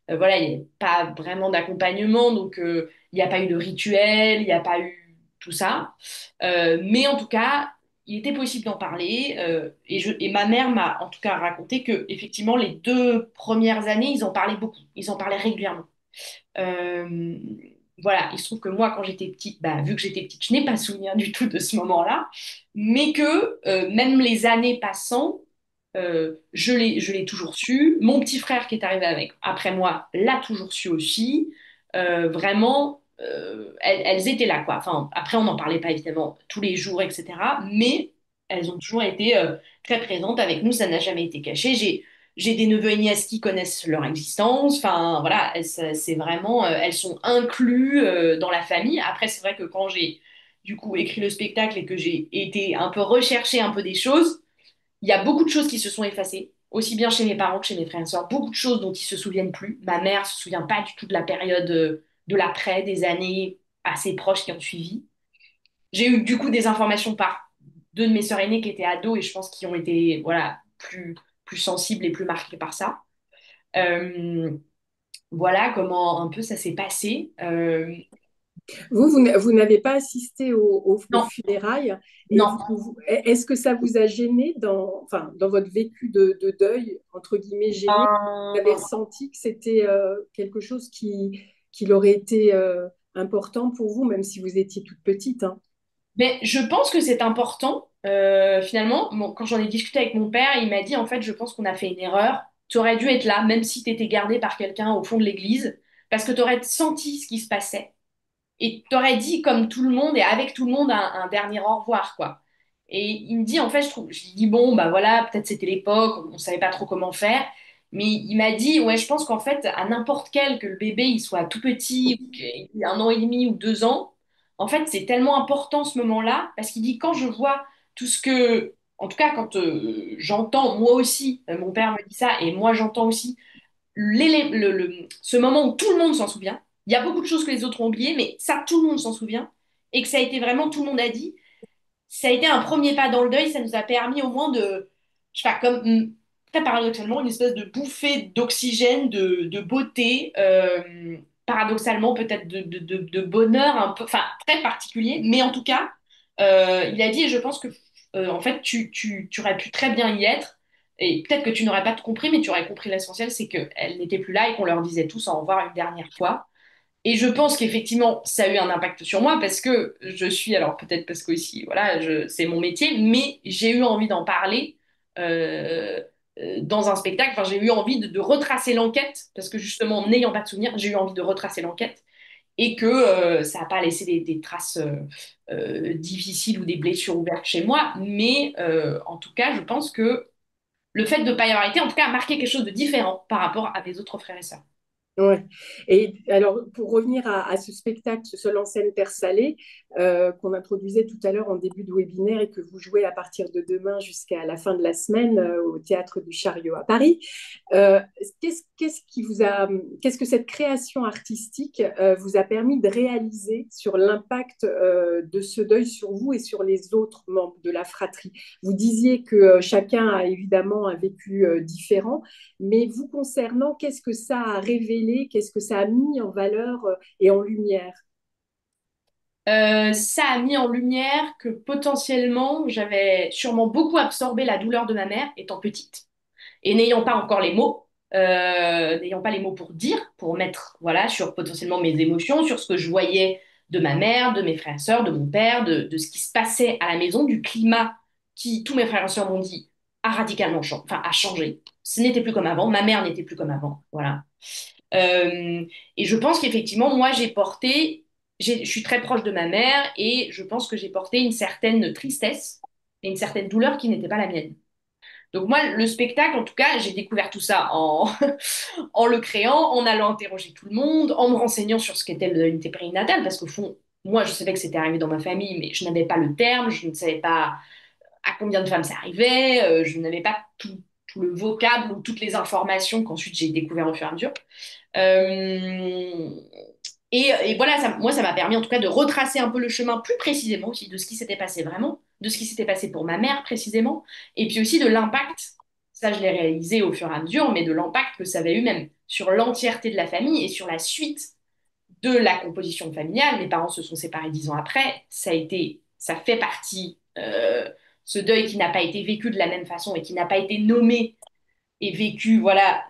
Voilà, il n'y avait pas vraiment d'accompagnement, donc il n'y a pas eu de rituel, il n'y a pas eu tout ça. Mais en tout cas, il était possible d'en parler. Et ma mère m'a en tout cas raconté que effectivement, les 2 premières années, ils en parlaient beaucoup, ils en parlaient régulièrement. Euh, voilà, il se trouve que moi, quand j'étais petite, bah, vu que j'étais petite, je n'ai pas souvenir du tout de ce moment-là, mais que même les années passant, je l'ai toujours su. Mon petit frère qui est arrivé après moi l'a toujours su aussi. Vraiment, elles étaient là, quoi. Enfin, après, on n'en parlait pas évidemment tous les jours, etc. Mais elles ont toujours été très présentes avec nous. Ça n'a jamais été caché. J'ai des neveux et nièces qui connaissent leur existence. Enfin, voilà, c'est vraiment, elles sont incluses dans la famille. Après, c'est vrai que quand j'ai du coup écrit le spectacle et que j'ai été un peu rechercher un peu des choses, il y a beaucoup de choses qui se sont effacées, aussi bien chez mes parents que chez mes frères et sœurs. Beaucoup de choses dont ils se souviennent plus. Ma mère se souvient pas du tout de la période de l'après, des années assez proches qui ont suivi. J'ai eu du coup des informations par deux de mes sœurs aînées qui étaient ados et je pense qui ont été voilà plus sensibles et plus marquées par ça. Euh, voilà comment un peu ça s'est passé. Vous n'avez pas assisté aux Non, funérailles et non. est-ce que ça vous a gêné enfin, dans votre vécu de deuil, entre guillemets, gêné? Vous avez Euh, ressenti que c'était quelque chose qui aurait été important pour vous, même si vous étiez toute petite, hein? Mais je pense que c'est important. Finalement, quand j'en ai discuté avec mon père, il m'a dit en fait, je pense qu'on a fait une erreur. Tu aurais dû être là, même si tu étais gardé par quelqu'un au fond de l'église, parce que tu aurais senti ce qui se passait. Et t'aurais dit comme tout le monde et avec tout le monde un dernier au revoir, quoi. Et il me dit, en fait, je lui dis, bon, bah voilà, peut-être c'était l'époque, on savait pas trop comment faire. Mais il m'a dit, ouais, je pense qu'en fait, à n'importe quel, que le bébé, il soit tout petit, ou qu'il ait 1 an et demi ou 2 ans, en fait, c'est tellement important ce moment-là, parce qu'il dit, quand je vois tout ce que, en tout cas, quand j'entends, moi aussi, mon père me dit ça, et moi j'entends aussi, ce moment où tout le monde s'en souvient. Il y a beaucoup de choses que les autres ont oubliées, mais ça, tout le monde s'en souvient. Et que ça a été vraiment, tout le monde a dit, ça a été un premier pas dans le deuil, ça nous a permis au moins de, je sais pas, comme très paradoxalement, une espèce de bouffée d'oxygène, de beauté, paradoxalement peut-être de bonheur un peu, enfin très particulier, mais en tout cas, il a dit, et je pense que en fait, tu aurais pu très bien y être, et peut-être que tu n'aurais pas tout compris, mais tu aurais compris l'essentiel, c'est qu'elle n'était plus là et qu'on leur disait tous au revoir une dernière fois. Et je pense qu'effectivement, ça a eu un impact sur moi parce que je suis, alors peut-être parce que aussi, voilà, c'est mon métier, mais j'ai eu envie d'en parler euh, dans un spectacle. Enfin, j'ai eu envie de retracer l'enquête parce que justement, n'ayant pas de souvenirs, j'ai eu envie de retracer l'enquête et que ça n'a pas laissé des traces difficiles ou des blessures ouvertes chez moi. Mais en tout cas, je pense que le fait de ne pas y avoir été, en tout cas, a marqué quelque chose de différent par rapport à mes autres frères et sœurs. Ouais. Et alors, pour revenir à ce spectacle, ce seul en scène Terre Salée, qu'on introduisait tout à l'heure en début de webinaire et que vous jouez à partir de demain jusqu'à la fin de la semaine au Théâtre du Chariot à Paris, euh, qu'est-ce que cette création artistique vous a permis de réaliser sur l'impact de ce deuil sur vous et sur les autres membres de la fratrie? Vous disiez que chacun a évidemment un vécu différent, mais vous concernant, qu'est-ce que ça a révélé, qu'est-ce que ça a mis en valeur et en lumière? Ça a mis en lumière que potentiellement j'avais sûrement beaucoup absorbé la douleur de ma mère étant petite et n'ayant pas encore les mots, n'ayant pas les mots pour dire, pour mettre voilà sur potentiellement mes émotions, sur ce que je voyais de ma mère, de mes frères et sœurs, de mon père, de ce qui se passait à la maison, du climat qui tous mes frères et sœurs m'ont dit a radicalement changé, enfin a changé. Ce n'était plus comme avant, ma mère n'était plus comme avant, voilà. Euh, et je pense qu'effectivement, moi, je suis très proche de ma mère et je pense que j'ai porté une certaine tristesse et une certaine douleur qui n'était pas la mienne. Donc moi, le spectacle, en tout cas, j'ai découvert tout ça en le créant, en allant interroger tout le monde, en me renseignant sur ce qu'était l'unité périnatale, parce qu'au fond, moi, je savais que c'était arrivé dans ma famille, mais je n'avais pas le terme, je ne savais pas à combien de femmes ça arrivait, je n'avais pas tout le vocable ou toutes les informations qu'ensuite j'ai découvert au fur et à mesure. Euh, et voilà, moi, ça m'a permis en tout cas de retracer un peu le chemin plus précisément aussi de ce qui s'était passé vraiment, de ce qui s'était passé pour ma mère précisément, et puis aussi de l'impact, ça je l'ai réalisé au fur et à mesure, mais de l'impact que ça avait eu même sur l'entièreté de la famille et sur la suite de la composition familiale. Mes parents se sont séparés 10 ans après, ça fait partie, ce deuil qui n'a pas été vécu de la même façon et qui n'a pas été nommé et vécu, voilà,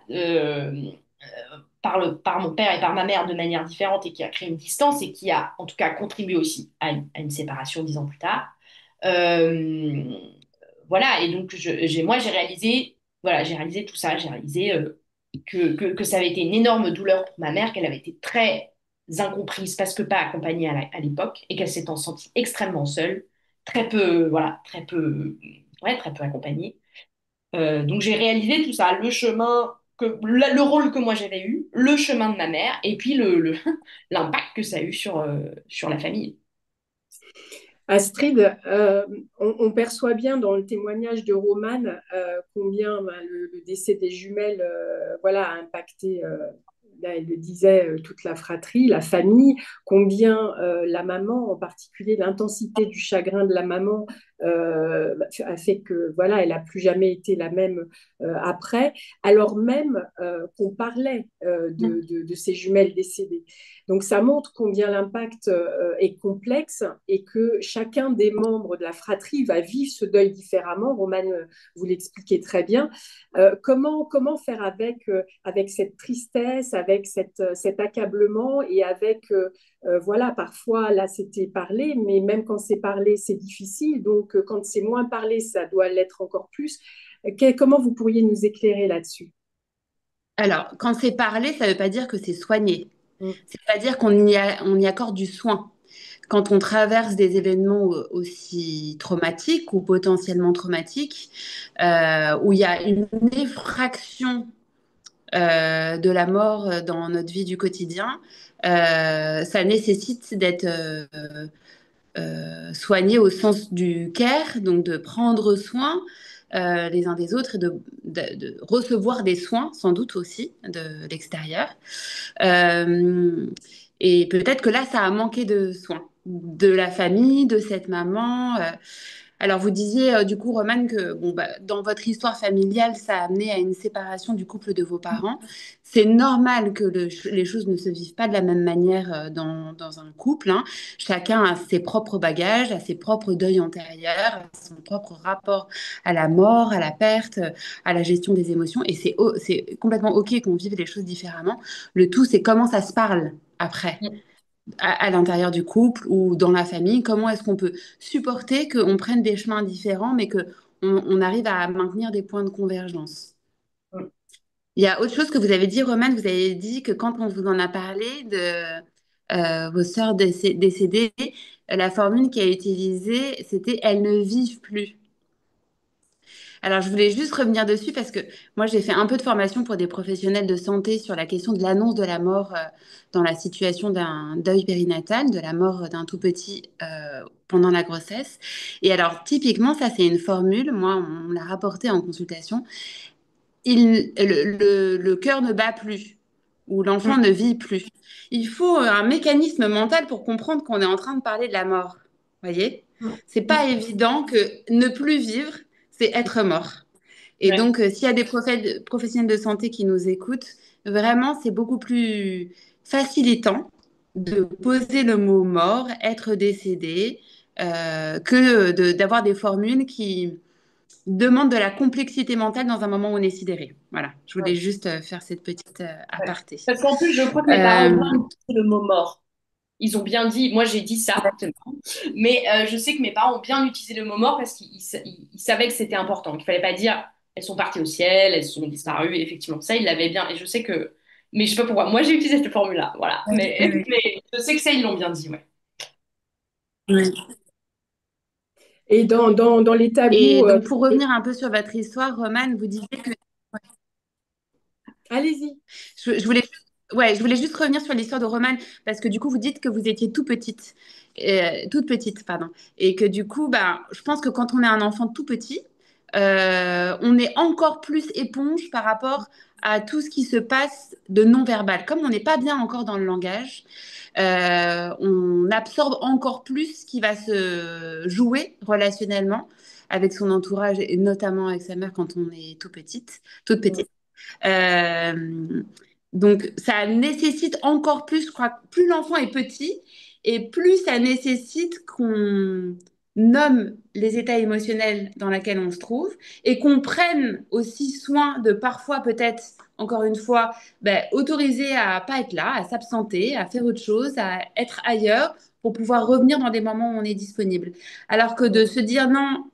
par mon père et par ma mère de manière différente et qui a créé une distance et qui a en tout cas contribué aussi à une séparation 10 ans plus tard. Euh, voilà, et donc moi j'ai réalisé tout ça, j'ai réalisé que ça avait été une énorme douleur pour ma mère, qu'elle avait été très incomprise parce que pas accompagnée à l'époque et qu'elle s'était sentie extrêmement seule, très peu, voilà, ouais, très peu accompagnée. Donc j'ai réalisé tout ça, le rôle que moi j'avais eu, le chemin de ma mère, et puis l'impact que ça a eu sur la famille. Astrid, on perçoit bien dans le témoignage de Romane combien ben, le décès des jumelles voilà, a impacté, là, elle le disait, toute la fratrie, la famille, combien la maman, en particulier l'intensité du chagrin de la maman, a fait que voilà, elle n'a plus jamais été la même après, alors même qu'on parlait de ces jumelles décédées. Donc ça montre combien l'impact est complexe et que chacun des membres de la fratrie va vivre ce deuil différemment. Romane, vous l'expliquez très bien. Comment faire avec cette tristesse, avec cet accablement et avec, voilà, parfois, là, c'était parlé, mais même quand c'est parlé, c'est difficile. Donc, quand c'est moins parlé, ça doit l'être encore plus. Comment vous pourriez nous éclairer là-dessus? Alors, quand c'est parlé, ça ne veut pas dire que c'est soigné. Mm. C'est-à-dire on y accorde du soin. Quand on traverse des événements aussi traumatiques ou potentiellement traumatiques, où il y a une effraction de la mort dans notre vie du quotidien, ça nécessite d'être soigné au sens du care, donc de prendre soin les uns des autres et de recevoir des soins, sans doute aussi, de l'extérieur. Euh, et peut-être que là, ça a manqué de soins de la famille, de cette maman. Alors, vous disiez du coup, Romane, que bon, bah, dans votre histoire familiale, ça a amené à une séparation du couple de vos parents. C'est normal que les choses ne se vivent pas de la même manière dans un couple, hein. Chacun a ses propres bagages, a ses propres deuils antérieurs, a son propre rapport à la mort, à la perte, à la gestion des émotions. Et c'est complètement OK qu'on vive les choses différemment. Le tout, c'est comment ça se parle après à l'intérieur du couple ou dans la famille, comment est-ce qu'on peut supporter qu'on prenne des chemins différents, mais on arrive à maintenir des points de convergence. Il y a autre chose que vous avez dit, Romane, vous avez dit que quand on vous en a parlé de vos sœurs décédées, la formule qui a utilisée, c'était «elles ne vivent plus». Alors, je voulais juste revenir dessus parce que moi, j'ai fait un peu de formation pour des professionnels de santé sur la question de l'annonce de la mort dans la situation d'un deuil périnatal, de la mort d'un tout petit pendant la grossesse. Et alors, typiquement, ça, c'est une formule, moi, on l'a rapporté en consultation. Le cœur ne bat plus ou l'enfant ne vit plus. Il faut un mécanisme mental pour comprendre qu'on est en train de parler de la mort. Voyez? C'est pas évident que ne plus vivre, c'est être mort. Et Ouais. donc, s'il y a des professionnels de santé qui nous écoutent, vraiment, c'est beaucoup plus facilitant de poser le mot mort, être décédé, que d'avoir des formules qui demandent de la complexité mentale dans un moment où on est sidéré. Voilà, je voulais juste faire cette petite Ouais. aparté. Parce qu'en plus, je crois que mes parents ont Euh, bien utilisé le mot mort. Ils ont bien dit, moi j'ai dit ça, c'est marrant. Mais je sais que mes parents ont bien utilisé le mot mort parce qu'ils savaient que c'était important, qu'il fallait pas dire elles sont parties au ciel, elles sont disparues. Et effectivement, ça, ils l'avaient bien. Et je sais que, mais je sais pas pourquoi. Moi, j'ai utilisé cette formule-là, voilà. Oui, oui, oui. Mais je sais que ça, ils l'ont bien dit, ouais. ouais. Et dans les Et tabous, donc, pour revenir un peu sur votre histoire, Romane, vous disiez que allez-y. je voulais, ouais, je voulais juste revenir sur l'histoire de Romane, parce que du coup, vous dites que vous étiez toute petite, pardon, et que du coup, bah, je pense que quand on est un enfant tout petit, on est encore plus éponge par rapport à tout ce qui se passe de non-verbal. Comme on n'est pas bien encore dans le langage, on absorbe encore plus ce qui va se jouer relationnellement avec son entourage et notamment avec sa mère quand on est toute petite. Euh, donc, ça nécessite encore plus, je crois, plus l'enfant est petit et plus ça nécessite qu'on nomme les états émotionnels dans lesquels on se trouve et qu'on prenne aussi soin de parfois, peut-être, encore une fois, ben, autoriser à pas être là, à s'absenter, à faire autre chose, à être ailleurs pour pouvoir revenir dans des moments où on est disponible. Alors que de se dire non,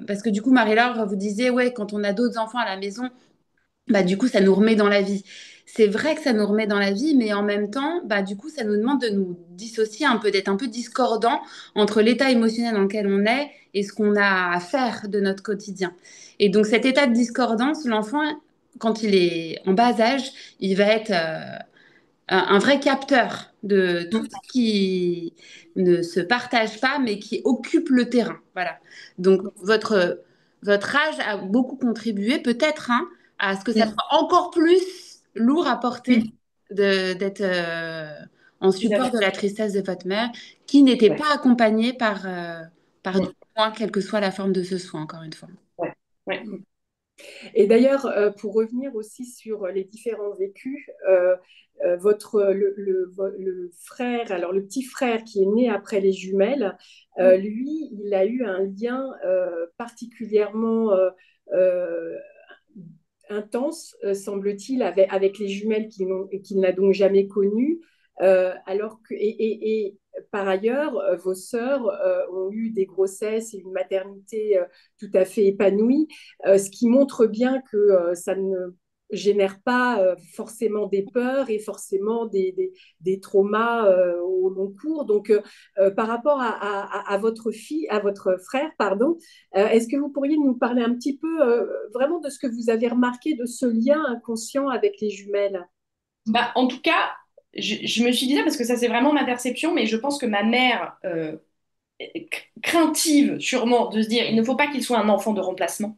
parce que du coup, Marie-Laure, vous disiez, ouais, quand on a d'autres enfants à la maison, bah, du coup, ça nous remet dans la vie. C'est vrai que ça nous remet dans la vie, mais en même temps, bah, du coup, ça nous demande de nous dissocier un peu, d'être un peu discordant entre l'état émotionnel dans lequel on est et ce qu'on a à faire de notre quotidien. Et donc, cet état de discordance, l'enfant, quand il est en bas âge, il va être un vrai capteur de tout ce qui ne se partage pas, mais qui occupe le terrain. Voilà. Donc, votre âge a beaucoup contribué, peut-être, hein, à ce que ça soit encore plus lourd à porter d'être en support de la tristesse de votre mère, qui n'était Ouais, pas accompagnée par du ouais, soin, quelle que soit la forme de ce soin, encore une fois. ouais, ouais. Et d'ailleurs, pour revenir aussi sur les différents vécus, le frère, alors le petit frère qui est né après les jumelles, lui, il a eu un lien particulièrement intense, semble-t-il, avec les jumelles qu'il n'a donc jamais connues. Et par ailleurs, vos sœurs ont eu des grossesses et une maternité tout à fait épanouie, ce qui montre bien que ça ne génère pas forcément des peurs et forcément des traumas au long cours. Donc, par rapport à votre fille, à votre frère, pardon, est-ce que vous pourriez nous parler un petit peu vraiment de ce que vous avez remarqué de ce lien inconscient avec les jumelles? Bah, en tout cas, je me suis dit ça parce que ça, c'est vraiment ma perception, mais je pense que ma mère, craintive sûrement, de se dire, il ne faut pas qu'il soit un enfant de remplacement.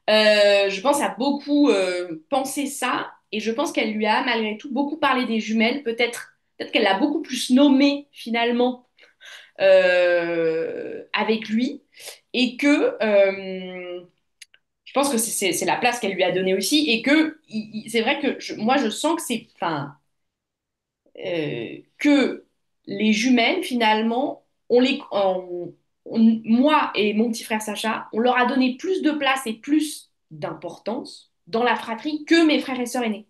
Je pense à beaucoup pensé ça, et je pense qu'elle lui a malgré tout beaucoup parlé des jumelles, peut-être qu'elle l'a beaucoup plus nommé finalement avec lui, et que je pense que c'est la place qu'elle lui a donnée aussi, et que c'est vrai que moi je sens que c'est, enfin, que les jumelles finalement, moi et mon petit frère Sacha, on leur a donné plus de place et plus d'importance dans la fratrie que mes frères et sœurs aînés.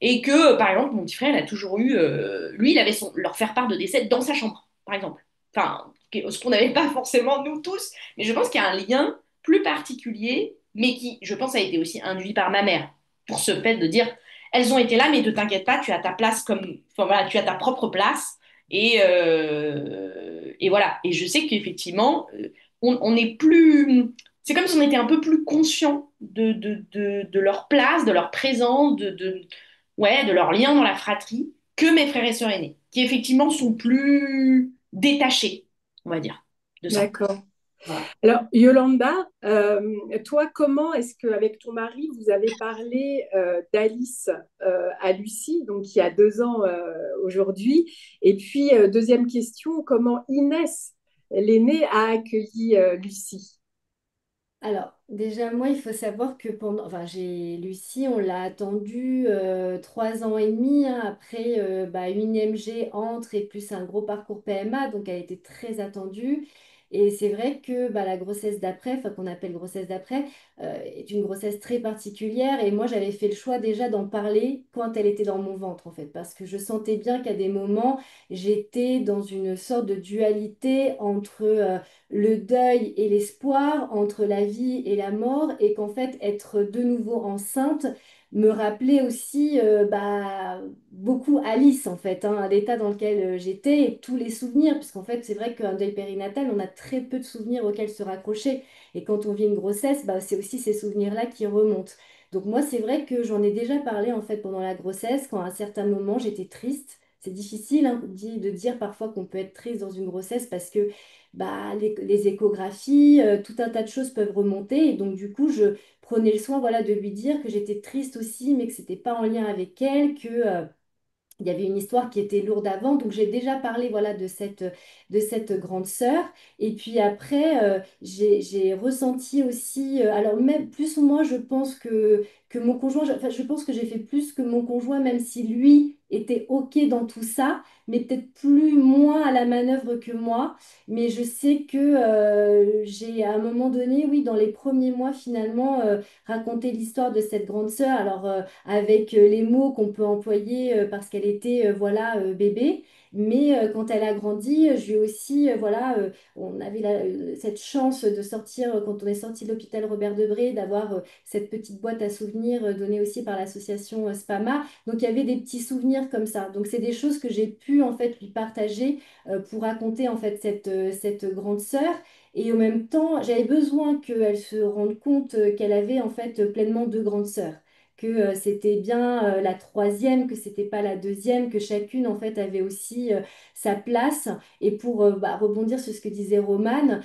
Et que, par exemple, mon petit frère, il a toujours eu, lui, il avait leur faire part de décès dans sa chambre, par exemple. Enfin, ce qu'on n'avait pas forcément nous tous, mais je pense qu'il y a un lien plus particulier, mais qui, je pense, a été aussi induit par ma mère, pour ce fait de dire, elles ont été là, mais ne t'inquiète pas, tu as ta place comme, enfin voilà, tu as ta propre place, et voilà. Et je sais qu'effectivement, on est plus, c'est comme si on était un peu plus conscient de leur place, de leur présence, ouais, de leur lien dans la fratrie que mes frères et sœurs aînés, qui effectivement sont plus détachés, on va dire, de ça. D'accord. Voilà. Alors, Yolanda, toi, comment est-ce qu'avec ton mari, vous avez parlé d'Alice à Lucie, donc qui a 2 ans aujourd'hui? Et puis, deuxième question, comment Inès, l'aînée, a accueilli Lucie? Alors, déjà, moi, il faut savoir que enfin, j'ai Lucie, on l'a attendue 3 ans et demi, hein, après une IMG entre et plus un gros parcours PMA, donc elle était très attendue. Et c'est vrai que la grossesse d'après, enfin qu'on appelle grossesse d'après, est une grossesse très particulière. Et moi, j'avais fait le choix déjà d'en parler quand elle était dans mon ventre, en fait, parce que je sentais bien qu'à des moments, j'étais dans une sorte de dualité entre le deuil et l'espoir, entre la vie et la mort, et qu'en fait, être de nouveau enceinte me rappelait aussi beaucoup Alice, en fait, hein, l'état dans lequel j'étais et tous les souvenirs, puisqu'en fait, c'est vrai qu'un deuil périnatal, on a très peu de souvenirs auxquels se raccrocher, et quand on vit une grossesse, c'est aussi ces souvenirs-là qui remontent. Donc moi, c'est vrai que j'en ai déjà parlé, en fait, pendant la grossesse, quand à un certain moment, j'étais triste. C'est difficile, hein, de dire parfois qu'on peut être triste dans une grossesse parce que les échographies, tout un tas de choses peuvent remonter. Et donc, du coup, je prenais le soin voilà, de lui dire que j'étais triste aussi, mais que c'était pas en lien avec elle, que, il y avait une histoire qui était lourde avant, donc j'ai déjà parlé voilà, de cette grande sœur. Et puis après, j'ai ressenti aussi, alors même plus ou moins, je pense que mon conjoint, enfin, je pense que j'ai fait plus que mon conjoint, même si lui était OK dans tout ça, mais peut-être plus moins à la manœuvre que moi. Mais je sais que j'ai à un moment donné, oui, dans les premiers mois finalement, raconté l'histoire de cette grande sœur. Alors, avec les mots qu'on peut employer parce qu'elle était voilà bébé. Mais quand elle a grandi, je lui ai aussi, voilà, on avait cette chance de sortir, quand on est sorti de l'hôpital Robert Debré, d'avoir cette petite boîte à souvenirs donnée aussi par l'association SPAMA. Donc il y avait des petits souvenirs comme ça. Donc c'est des choses que j'ai pu en fait lui partager pour raconter en fait cette grande sœur. Et en même temps, j'avais besoin qu'elle se rende compte qu'elle avait en fait pleinement deux grandes sœurs, que c'était bien la troisième, que c'était pas la deuxième, que chacune en fait avait aussi sa place. Et pour rebondir sur ce que disait Romane,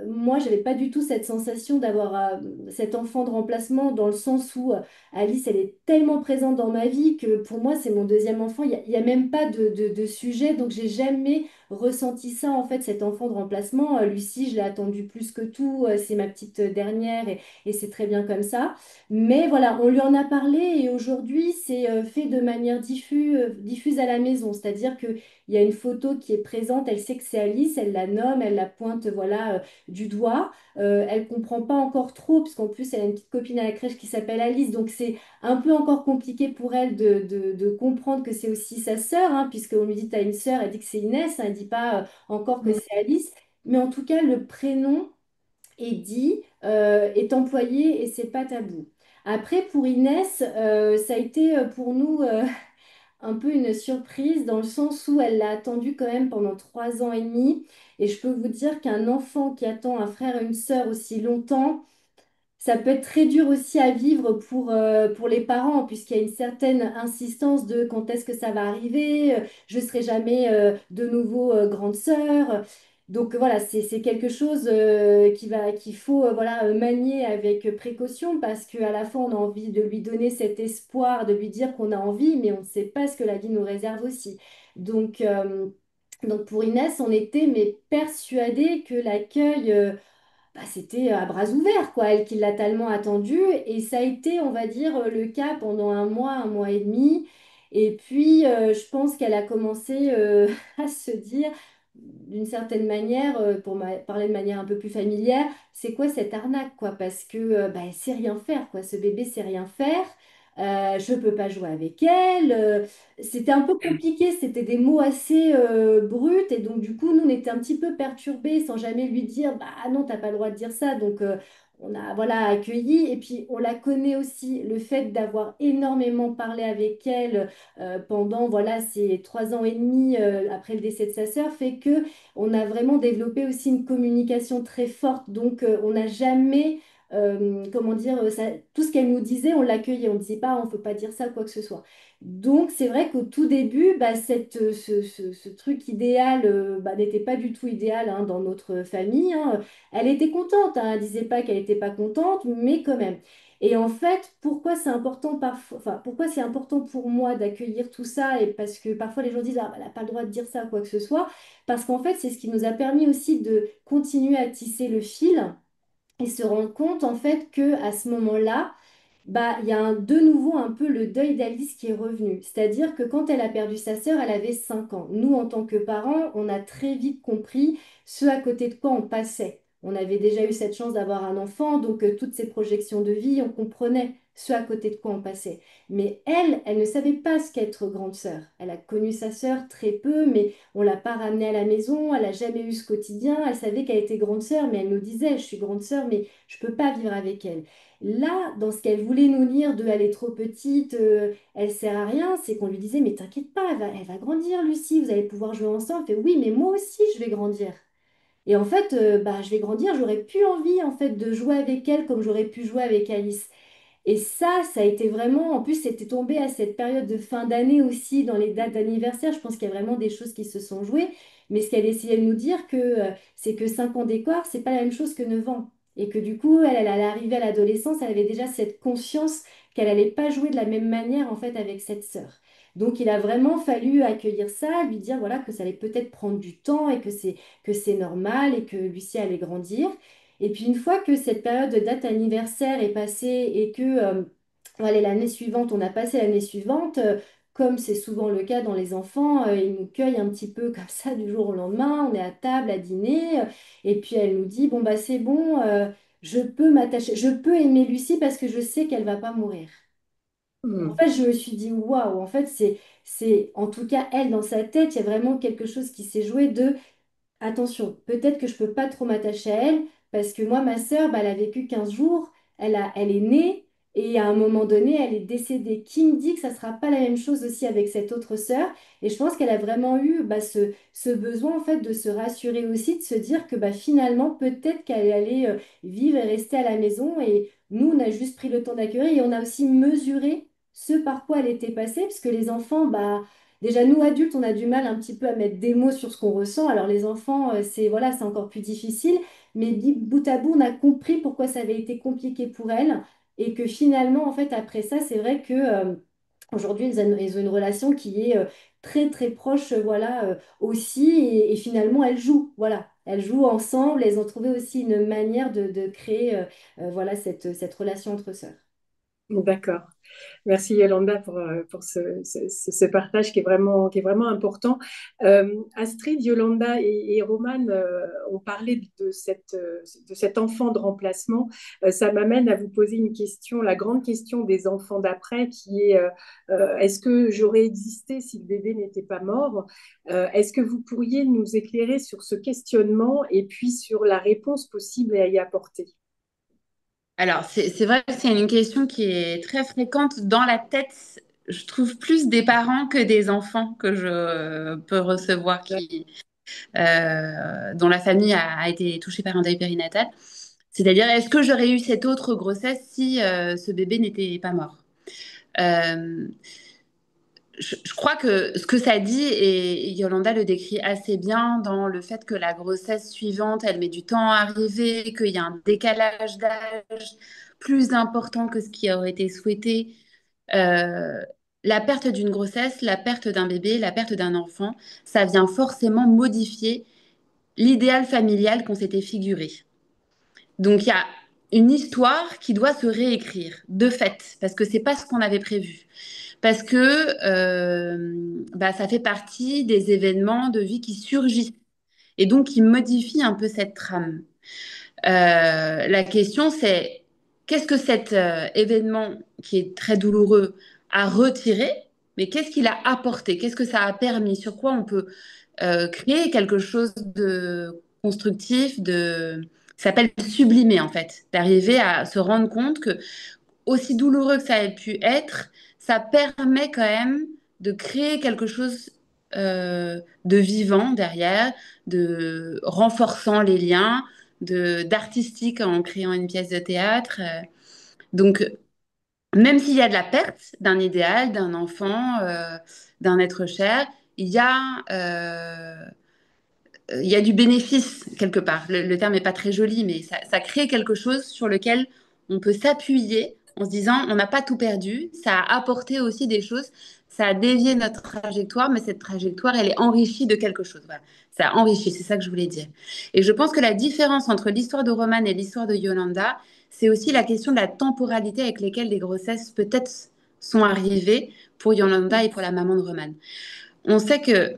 moi j'avais pas du tout cette sensation d'avoir cet enfant de remplacement dans le sens où Alice elle est tellement présente dans ma vie que pour moi c'est mon deuxième enfant. Il y a même pas de sujet, donc j'ai jamais ressenti ça en fait cet enfant de remplacement. Lucie je l'ai attendue plus que tout, c'est ma petite dernière et c'est très bien comme ça. Mais voilà, on lui en a parlé et aujourd'hui, c'est fait de manière diffuse à la maison. C'est-à-dire qu'il y a une photo qui est présente, elle sait que c'est Alice, elle la nomme, elle la pointe voilà, du doigt. Elle comprend pas encore trop, parce qu'en plus, elle a une petite copine à la crèche qui s'appelle Alice. Donc, c'est un peu encore compliqué pour elle de comprendre que c'est aussi sa sœur, hein, puisqu'on lui dit, tu as une sœur, elle dit que c'est Inès, hein, elle dit pas encore que c'est Alice. Mais en tout cas, le prénom est dit, est employé et c'est pas tabou. Après, pour Inès, ça a été pour nous un peu une surprise dans le sens où elle l'a attendu quand même pendant 3 ans et demi. Et je peux vous dire qu'un enfant qui attend un frère et une sœur aussi longtemps, ça peut être très dur aussi à vivre pour les parents, puisqu'il y a une certaine insistance de quand est-ce que ça va arriver, je ne serai jamais de nouveau grande sœur. Donc voilà, c'est quelque chose qu'il faut voilà, manier avec précaution, parce qu'à la fois on a envie de lui donner cet espoir, de lui dire qu'on a envie, mais on ne sait pas ce que la vie nous réserve aussi. Donc, donc pour Inès, on était mais persuadés que l'accueil c'était à bras ouverts, quoi, elle qui l'a tellement attendu. Et ça a été, on va dire, le cas pendant un mois et demi. Et puis, je pense qu'elle a commencé à se dire, d'une certaine manière, parler de manière un peu plus familière, c'est quoi cette arnaque, quoi? Parce que elle sait rien faire, quoi. Ce bébé sait rien faire. Je peux pas jouer avec elle. C'était un peu compliqué, c'était des mots assez bruts et donc du coup nous on était un petit peu perturbés sans jamais lui dire bah non t'as pas le droit de dire ça donc on a voilà, accueilli. Et puis, on la connaît aussi. Le fait d'avoir énormément parlé avec elle pendant voilà, ces 3 ans et demi après le décès de sa sœur fait que on a vraiment développé aussi une communication très forte. Donc, on n'a jamais, comment dire, tout ce qu'elle nous disait, on l'accueillait. On ne disait pas, on ne peut pas dire ça, quoi que ce soit. Donc, c'est vrai qu'au tout début, bah, ce truc idéal bah, n'était pas du tout idéal hein, dans notre famille. Hein. Elle était contente, hein, elle disait pas qu'elle n'était pas contente, mais quand même. Et en fait, pourquoi c'est important parfois, enfin, pourquoi c'est important pour moi d'accueillir tout ça, et parce que parfois les gens disent, ah, bah, elle n'a pas le droit de dire ça, quoi que ce soit, parce qu'en fait, c'est ce qui nous a permis aussi de continuer à tisser le fil et se rendre compte en fait que à ce moment-là, bah, il y a de nouveau un peu le deuil d'Alice qui est revenu. C'est-à-dire que quand elle a perdu sa sœur, elle avait 5 ans. Nous, en tant que parents, on a très vite compris ce à côté de quoi on passait. On avait déjà eu cette chance d'avoir un enfant, donc toutes ces projections de vie, on comprenait ce à côté de quoi on passait. Mais elle ne savait pas ce qu'être grande sœur. Elle a connu sa sœur très peu, mais on l'a pas ramenée à la maison, elle n'a jamais eu ce quotidien. Elle savait qu'elle était grande sœur, mais elle nous disait, je suis grande sœur, mais je peux pas vivre avec elle. Là, dans ce qu'elle voulait nous lire de elle est trop petite, elle sert à rien, c'est qu'on lui disait mais t'inquiète pas, elle va grandir Lucie, vous allez pouvoir jouer ensemble. Elle fait oui, mais moi aussi je vais grandir. Et en fait, bah, je vais grandir, j'aurais plus envie en fait de jouer avec elle comme j'aurais pu jouer avec Alice. Et ça a été vraiment, en plus, c'était tombé à cette période de fin d'année aussi, dans les dates d'anniversaire. Je pense qu'il y a vraiment des choses qui se sont jouées. Mais ce qu'elle essayait de nous dire, c'est que 5 ans d'écart, c'est pas la même chose que 9 ans. Et que du coup, elle allait arriver à l'adolescence, elle avait déjà cette conscience qu'elle allait pas jouer de la même manière, en fait, avec cette sœur. Donc, il a vraiment fallu accueillir ça, lui dire, voilà, que ça allait peut-être prendre du temps et que c'est normal et que Lucie allait grandir. Et puis une fois que cette période de date anniversaire est passée et que allez, l'année suivante, on a passé l'année suivante, comme c'est souvent le cas dans les enfants, ils nous cueillent un petit peu comme ça du jour au lendemain, on est à table à dîner, et puis elle nous dit, bon bah c'est bon, je peux m'attacher, je peux aimer Lucie parce que je sais qu'elle va pas mourir. En Hmm. fait, je me suis dit, waouh, en fait, en tout cas, elle, dans sa tête, il y a vraiment quelque chose qui s'est joué de attention, peut-être que je peux pas trop m'attacher à elle parce que moi, ma sœur, bah, elle a vécu 15 jours, elle est née et à un moment donné, elle est décédée. Qui me dit que ça sera pas la même chose aussi avec cette autre sœur? Et je pense qu'elle a vraiment eu bah, ce besoin en fait de se rassurer aussi, de se dire que bah, finalement, peut-être qu'elle allait vivre et rester à la maison. Et nous, on a juste pris le temps d'accueillir et on a aussi mesuré ce par quoi elle était passée, parce que les enfants, bah, déjà, nous adultes, on a du mal un petit peu à mettre des mots sur ce qu'on ressent. Alors les enfants, c'est voilà, c'est encore plus difficile. Mais bout à bout, on a compris pourquoi ça avait été compliqué pour elle et que finalement, en fait, après ça, c'est vrai que aujourd'hui, ils ont une relation qui est très très proche, voilà, aussi. Et finalement, elles jouent, voilà, elles jouent ensemble. Elles ont trouvé aussi une manière de créer, voilà, cette relation entre sœurs. D'accord. Merci Yolanda pour ce partage qui est vraiment important. Astrid, Yolanda et Romane ont parlé de cet enfant de remplacement. Ça m'amène à vous poser une question, la grande question des enfants d'après, qui est est-ce que j'aurais existé si le bébé n'était pas mort? Est-ce que vous pourriez nous éclairer sur ce questionnement et puis sur la réponse possible à y apporter? Alors, c'est vrai que c'est une question qui est très fréquente dans la tête, je trouve, plus des parents que des enfants que je peux recevoir dont la famille a été touchée par un deuil périnatal. C'est-à-dire, est-ce que j'aurais eu cette autre grossesse si ce bébé n'était pas mort? Euh, je crois que ce que ça dit, et Yolanda le décrit assez bien dans le fait que la grossesse suivante, elle met du temps à arriver, qu'il y a un décalage d'âge plus important que ce qui aurait été souhaité. Euh, la perte d'une grossesse, la perte d'un bébé, la perte d'un enfant, ça vient forcément modifier l'idéal familial qu'on s'était figuré. Donc il y a une histoire qui doit se réécrire, de fait, parce que c'est pas ce qu'on avait prévu. Parce que bah, ça fait partie des événements de vie qui surgissent et donc qui modifient un peu cette trame. La question, c'est qu'est-ce que cet événement qui est très douloureux a retiré, mais qu'est-ce qu'il a apporté? Qu'est-ce que ça a permis? Sur quoi on peut créer quelque chose de constructif, de ça s'appelle sublimer en fait, d'arriver à se rendre compte que aussi douloureux que ça ait pu être, ça permet quand même de créer quelque chose de vivant derrière, de renforçant les liens, d'artistique en créant une pièce de théâtre. Donc, même s'il y a de la perte d'un idéal, d'un enfant, d'un être cher, il y a il y a du bénéfice quelque part. Le terme n'est pas très joli, mais ça crée quelque chose sur lequel on peut s'appuyer en se disant on n'a pas tout perdu, ça a apporté aussi des choses, ça a dévié notre trajectoire, mais cette trajectoire, elle est enrichie de quelque chose. Voilà. Ça a enrichi, c'est ça que je voulais dire. Et je pense que la différence entre l'histoire de Roman et l'histoire de Yolanda, c'est aussi la question de la temporalité avec laquelle les grossesses peut-être sont arrivées pour Yolanda et pour la maman de Roman. On sait que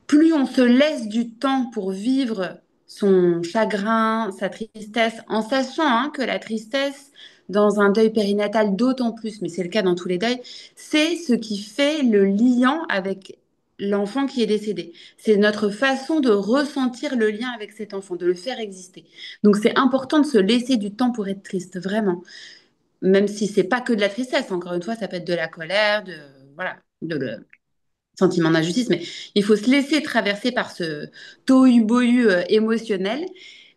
plus on se laisse du temps pour vivre son chagrin, sa tristesse, en sachant que la tristesse dans un deuil périnatal d'autant plus, mais c'est le cas dans tous les deuils, c'est ce qui fait le lien avec l'enfant qui est décédé. C'est notre façon de ressentir le lien avec cet enfant, de le faire exister. Donc c'est important de se laisser du temps pour être triste, vraiment. Même si c'est pas que de la tristesse, encore une fois, ça peut être de la colère, voilà, de sentiment d'injustice, mais il faut se laisser traverser par ce tohu-bohu émotionnel.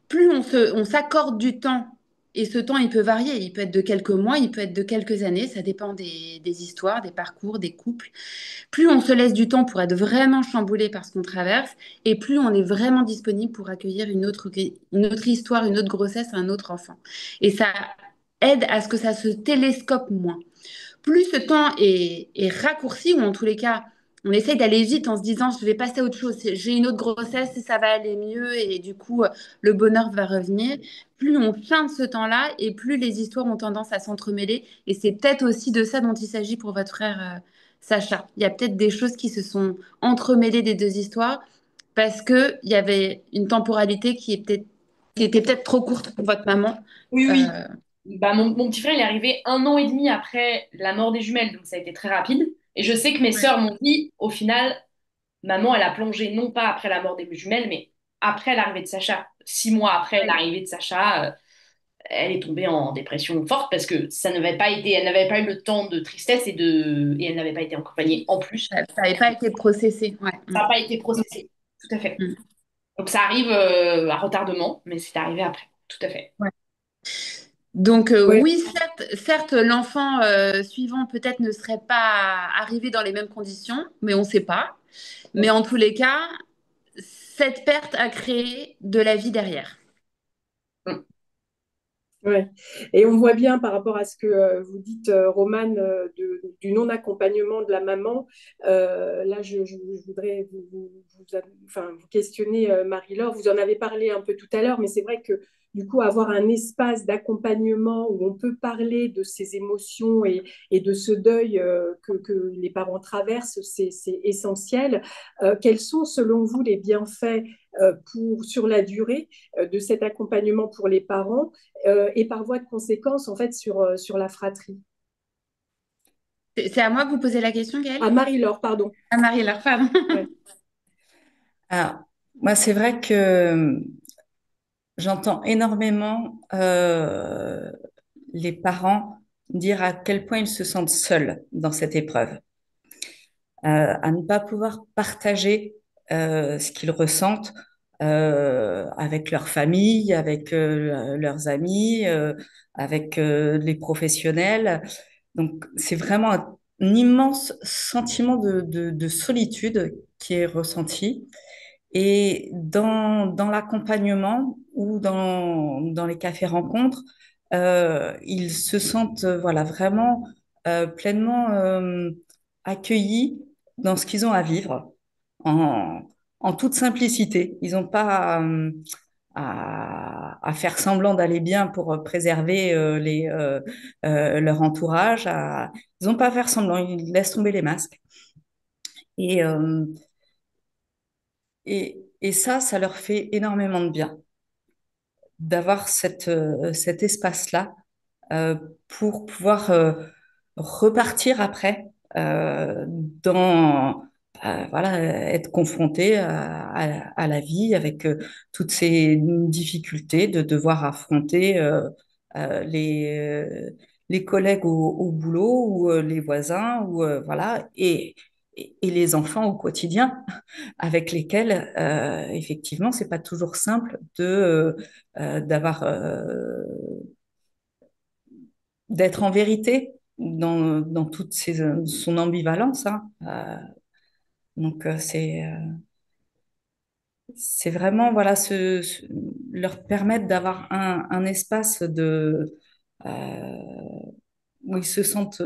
Plus on s'accorde du temps, et ce temps, il peut varier, il peut être de quelques mois, il peut être de quelques années, ça dépend des histoires, des parcours, des couples. Plus on se laisse du temps pour être vraiment chamboulé par ce qu'on traverse, et plus on est vraiment disponible pour accueillir une autre histoire, une autre grossesse, un autre enfant. Et ça aide à ce que ça se télescope moins. Plus ce temps est raccourci, ou en tous les cas, on essaye d'aller vite en se disant, je vais passer à autre chose, j'ai une autre grossesse et ça va aller mieux, et du coup, le bonheur va revenir. Plus on feinte ce temps-là, et plus les histoires ont tendance à s'entremêler. Et c'est peut-être aussi de ça dont il s'agit pour votre frère Sacha. Il y a peut-être des choses qui se sont entremêlées des deux histoires parce qu'il y avait une temporalité qui était peut-être trop courte pour votre maman. Oui, oui. Euh, Bah, mon petit frère, il est arrivé 1 an et demi après la mort des jumelles, donc ça a été très rapide. Et je sais que mes Ouais. sœurs m'ont dit, au final, maman, elle a plongé non pas après la mort des jumelles, mais après l'arrivée de Sacha. 6 mois après l'arrivée de Sacha, elle est tombée en dépression forte parce que ça n'avait pas été, elle n'avait pas eu le temps de tristesse et elle n'avait pas été accompagnée en plus. Ça n'avait pas été processé. Ouais. Ça n'a pas été processé. Tout à fait. Mm. Donc ça arrive à retardement, mais c'est arrivé après. Tout à fait. Ouais. Donc Ouais. oui, certes, l'enfant suivant peut-être ne serait pas arrivé dans les mêmes conditions, mais on ne sait pas. Mais en tous les cas, cette perte a créé de la vie derrière. Mm. Ouais. Et on voit bien par rapport à ce que vous dites, Romane, du non-accompagnement de la maman. Là, je voudrais enfin, vous questionner, Marie-Laure. Vous en avez parlé un peu tout à l'heure, mais c'est vrai que du coup, avoir un espace d'accompagnement où on peut parler de ses émotions et de ce deuil que les parents traversent, c'est essentiel. Quels sont, selon vous, les bienfaits sur la durée de cet accompagnement pour les parents et par voie de conséquence, en fait, sur la fratrie. C'est à moi que vous posez la question, Gaëlle? Ah, Marie-Laure, pardon. À Marie-Laure, pardon. Ouais. Alors, moi, c'est vrai que j'entends énormément les parents dire à quel point ils se sentent seuls dans cette épreuve, à ne pas pouvoir partager ce qu'ils ressentent avec leur famille, avec leurs amis, avec les professionnels. Donc, c'est vraiment un immense sentiment de solitude qui est ressenti. Et dans l'accompagnement ou dans les cafés rencontres, ils se sentent voilà, vraiment pleinement accueillis dans ce qu'ils ont à vivre en, en toute simplicité. Ils n'ont pas à faire semblant d'aller bien pour préserver leur entourage. Ils n'ont pas à faire semblant, ils laissent tomber les masques. Et, euh, et ça leur fait énormément de bien d'avoir cet espace-là euh, pour pouvoir repartir après dans, voilà, être confronté à la vie avec toutes ces difficultés de devoir affronter euh, les, euh, les collègues au boulot ou les voisins ou voilà et les enfants au quotidien avec lesquels effectivement c'est pas toujours simple de d'avoir d'être en vérité dans toute son ambivalence hein. Donc c'est vraiment voilà leur permettre d'avoir un espace euh, où ils se sentent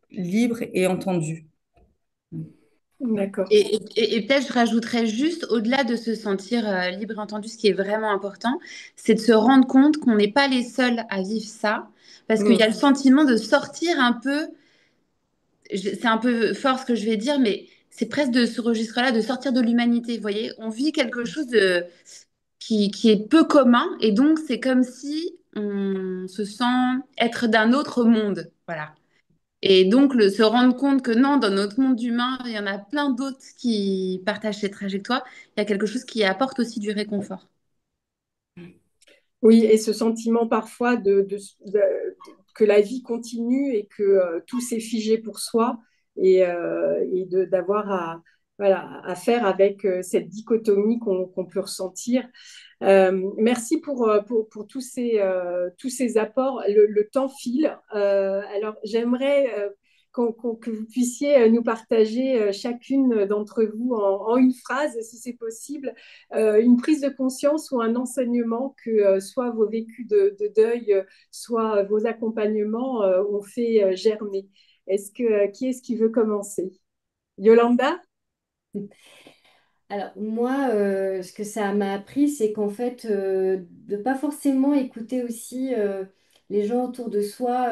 libres et entendus. D'accord. Et peut-être je rajouterais juste, au-delà de se sentir libre et entendu, ce qui est vraiment important, c'est de se rendre compte qu'on n'est pas les seuls à vivre ça, parce qu'il y a le Mm. sentiment de sortir un peu, c'est un peu fort ce que je vais dire, mais c'est presque de ce registre-là, de sortir de l'humanité. Vous voyez, on vit quelque chose qui est peu commun, et donc c'est comme si on se sent être d'un autre monde. Voilà. Et donc, se rendre compte que non, dans notre monde humain, il y en a plein d'autres qui partagent ces trajectoires, il y a quelque chose qui apporte aussi du réconfort. Oui, et ce sentiment parfois que la vie continue et que tout s'est figé pour soi et d'avoir voilà, à faire avec cette dichotomie qu'on peut ressentir. Merci pour tous ces apports. Le temps file. Alors, j'aimerais que vous puissiez nous partager chacune d'entre vous en une phrase, si c'est possible, une prise de conscience ou un enseignement que soit vos vécus de deuil, soit vos accompagnements ont fait germer. Qui est-ce qui veut commencer? Yolanda? Alors moi, ce que ça m'a appris, c'est qu'en fait, de pas forcément écouter aussi les gens autour de soi,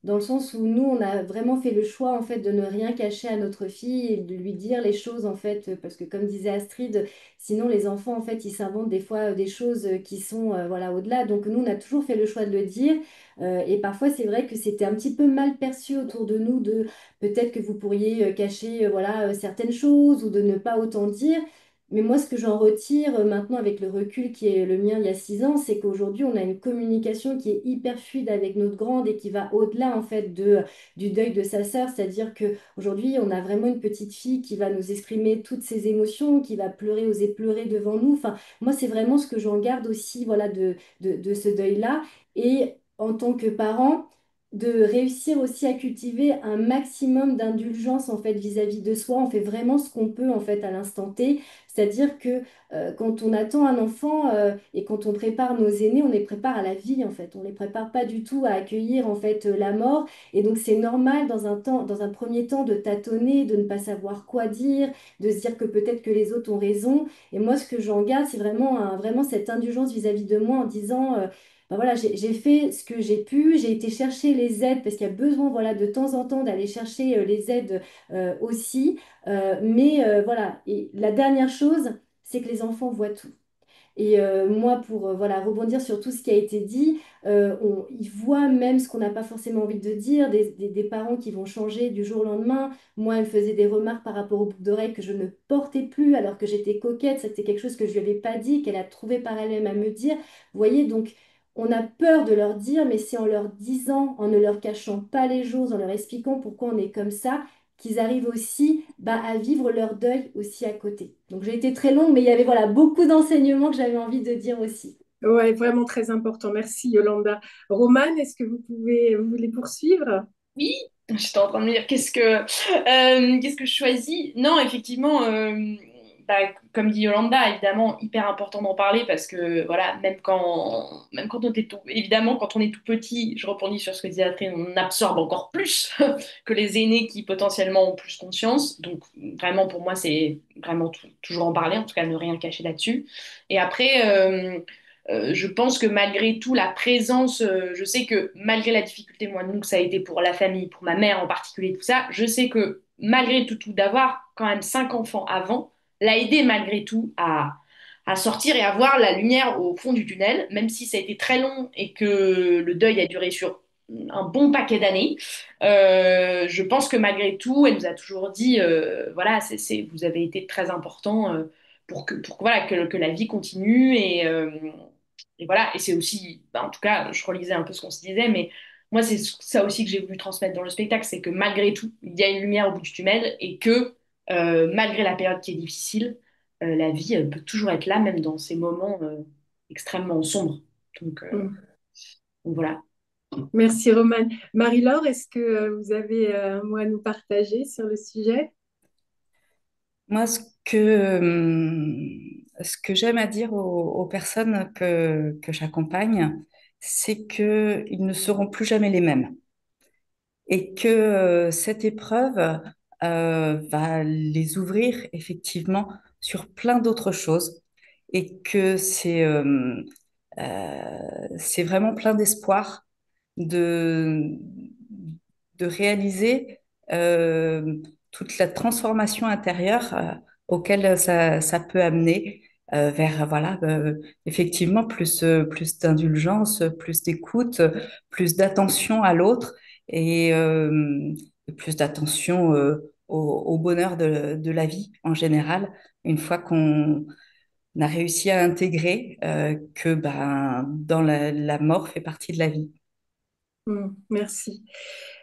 dans le sens où nous, on a vraiment fait le choix en fait de ne rien cacher à notre fille et de lui dire les choses en fait, parce que comme disait Astrid, sinon les enfants en fait, ils s'inventent des fois des choses qui sont voilà au-delà. Donc nous, on a toujours fait le choix de le dire, et parfois c'est vrai que c'était un petit peu mal perçu autour de nous de peut-être que vous pourriez cacher voilà, certaines choses ou de ne pas autant dire. Mais moi, ce que j'en retire maintenant avec le recul qui est le mien il y a 6 ans, c'est qu'aujourd'hui, on a une communication qui est hyper fluide avec notre grande et qui va au-delà en fait du deuil de sa sœur. C'est-à-dire qu'aujourd'hui, on a vraiment une petite fille qui va nous exprimer toutes ses émotions, qui va pleurer, oser pleurer devant nous. Enfin, moi, c'est vraiment ce que j'en garde aussi voilà, de ce deuil-là. Et en tant que parent, de réussir aussi à cultiver un maximum d'indulgence en fait vis-à-vis de soi. On fait vraiment ce qu'on peut en fait à l'instant T. C'est-à-dire que quand on attend un enfant et quand on prépare nos aînés, on les prépare à la vie en fait. On les prépare pas du tout à accueillir en fait la mort. Et donc c'est normal dans un temps, dans un premier temps de tâtonner, de ne pas savoir quoi dire, de se dire que peut-être que les autres ont raison. Et moi ce que j'en garde, c'est vraiment vraiment cette indulgence vis-à-vis de moi en disant ben voilà, j'ai fait ce que j'ai pu, j'ai été chercher les aides parce qu'il y a besoin voilà, de temps en temps d'aller chercher les aides aussi. Mais voilà, et la dernière chose, c'est que les enfants voient tout. Et moi, pour voilà, rebondir sur tout ce qui a été dit, ils voient même ce qu'on n'a pas forcément envie de dire, des parents qui vont changer du jour au lendemain. Moi, elle me faisait des remarques par rapport aux boucles d'oreilles que je ne portais plus alors que j'étais coquette. C'était quelque chose que je lui avais pas dit, qu'elle a trouvé par elle-même à me dire. Vous voyez, donc on a peur de leur dire, mais c'est en leur disant, en ne leur cachant pas les choses, en leur expliquant pourquoi on est comme ça, qu'ils arrivent aussi bah, à vivre leur deuil aussi à côté. Donc j'ai été très longue, mais il y avait voilà, beaucoup d'enseignements que j'avais envie de dire aussi. Ouais, vraiment très important. Merci, Yolanda. Romane, est-ce que vous voulez poursuivre? Oui, j'étais en train de me dire qu'est-ce que je choisis? Non, effectivement, bah, comme dit Yolanda, évidemment, hyper important d'en parler parce que voilà, même quand on est tout, évidemment, quand on est tout petit, je rebondis sur ce que disait Catherine, on absorbe encore plus que les aînés qui potentiellement ont plus conscience. Donc vraiment, pour moi, c'est vraiment toujours en parler, en tout cas ne rien cacher là-dessus. Et après. Je pense que malgré tout, la présence, je sais que malgré la difficulté, moi, donc ça a été pour la famille, pour ma mère en particulier, tout ça, je sais que malgré tout, d'avoir quand même 5 enfants avant, l'a aidé malgré tout à sortir et à voir la lumière au fond du tunnel, même si ça a été très long et que le deuil a duré sur un bon paquet d'années. Je pense que malgré tout, elle nous a toujours dit, voilà, vous avez été très important voilà, que la vie continue et voilà. Et c'est aussi, bah, en tout cas, je relisais un peu ce qu'on se disait, mais moi, c'est ça aussi que j'ai voulu transmettre dans le spectacle, c'est que malgré tout, il y a une lumière au bout du tunnel et que malgré la période qui est difficile, la vie peut toujours être là, même dans ces moments extrêmement sombres. Donc, euh, Mm. donc voilà. Merci Romane. Marie-Laure, est-ce que vous avez un mot à nous partager sur le sujet? Moi, ce que j'aime à dire aux personnes que j'accompagne, c'est qu'ils ne seront plus jamais les mêmes et que cette épreuve va les ouvrir effectivement sur plein d'autres choses et que c'est vraiment plein d'espoir de, de réaliser euh, toute la transformation intérieure auquel ça peut amener vers voilà effectivement plus d'indulgence, plus d'écoute, plus d'attention à l'autre et plus d'attention au bonheur de la vie en général une fois qu'on a réussi à intégrer que ben, dans la mort fait partie de la vie. Merci.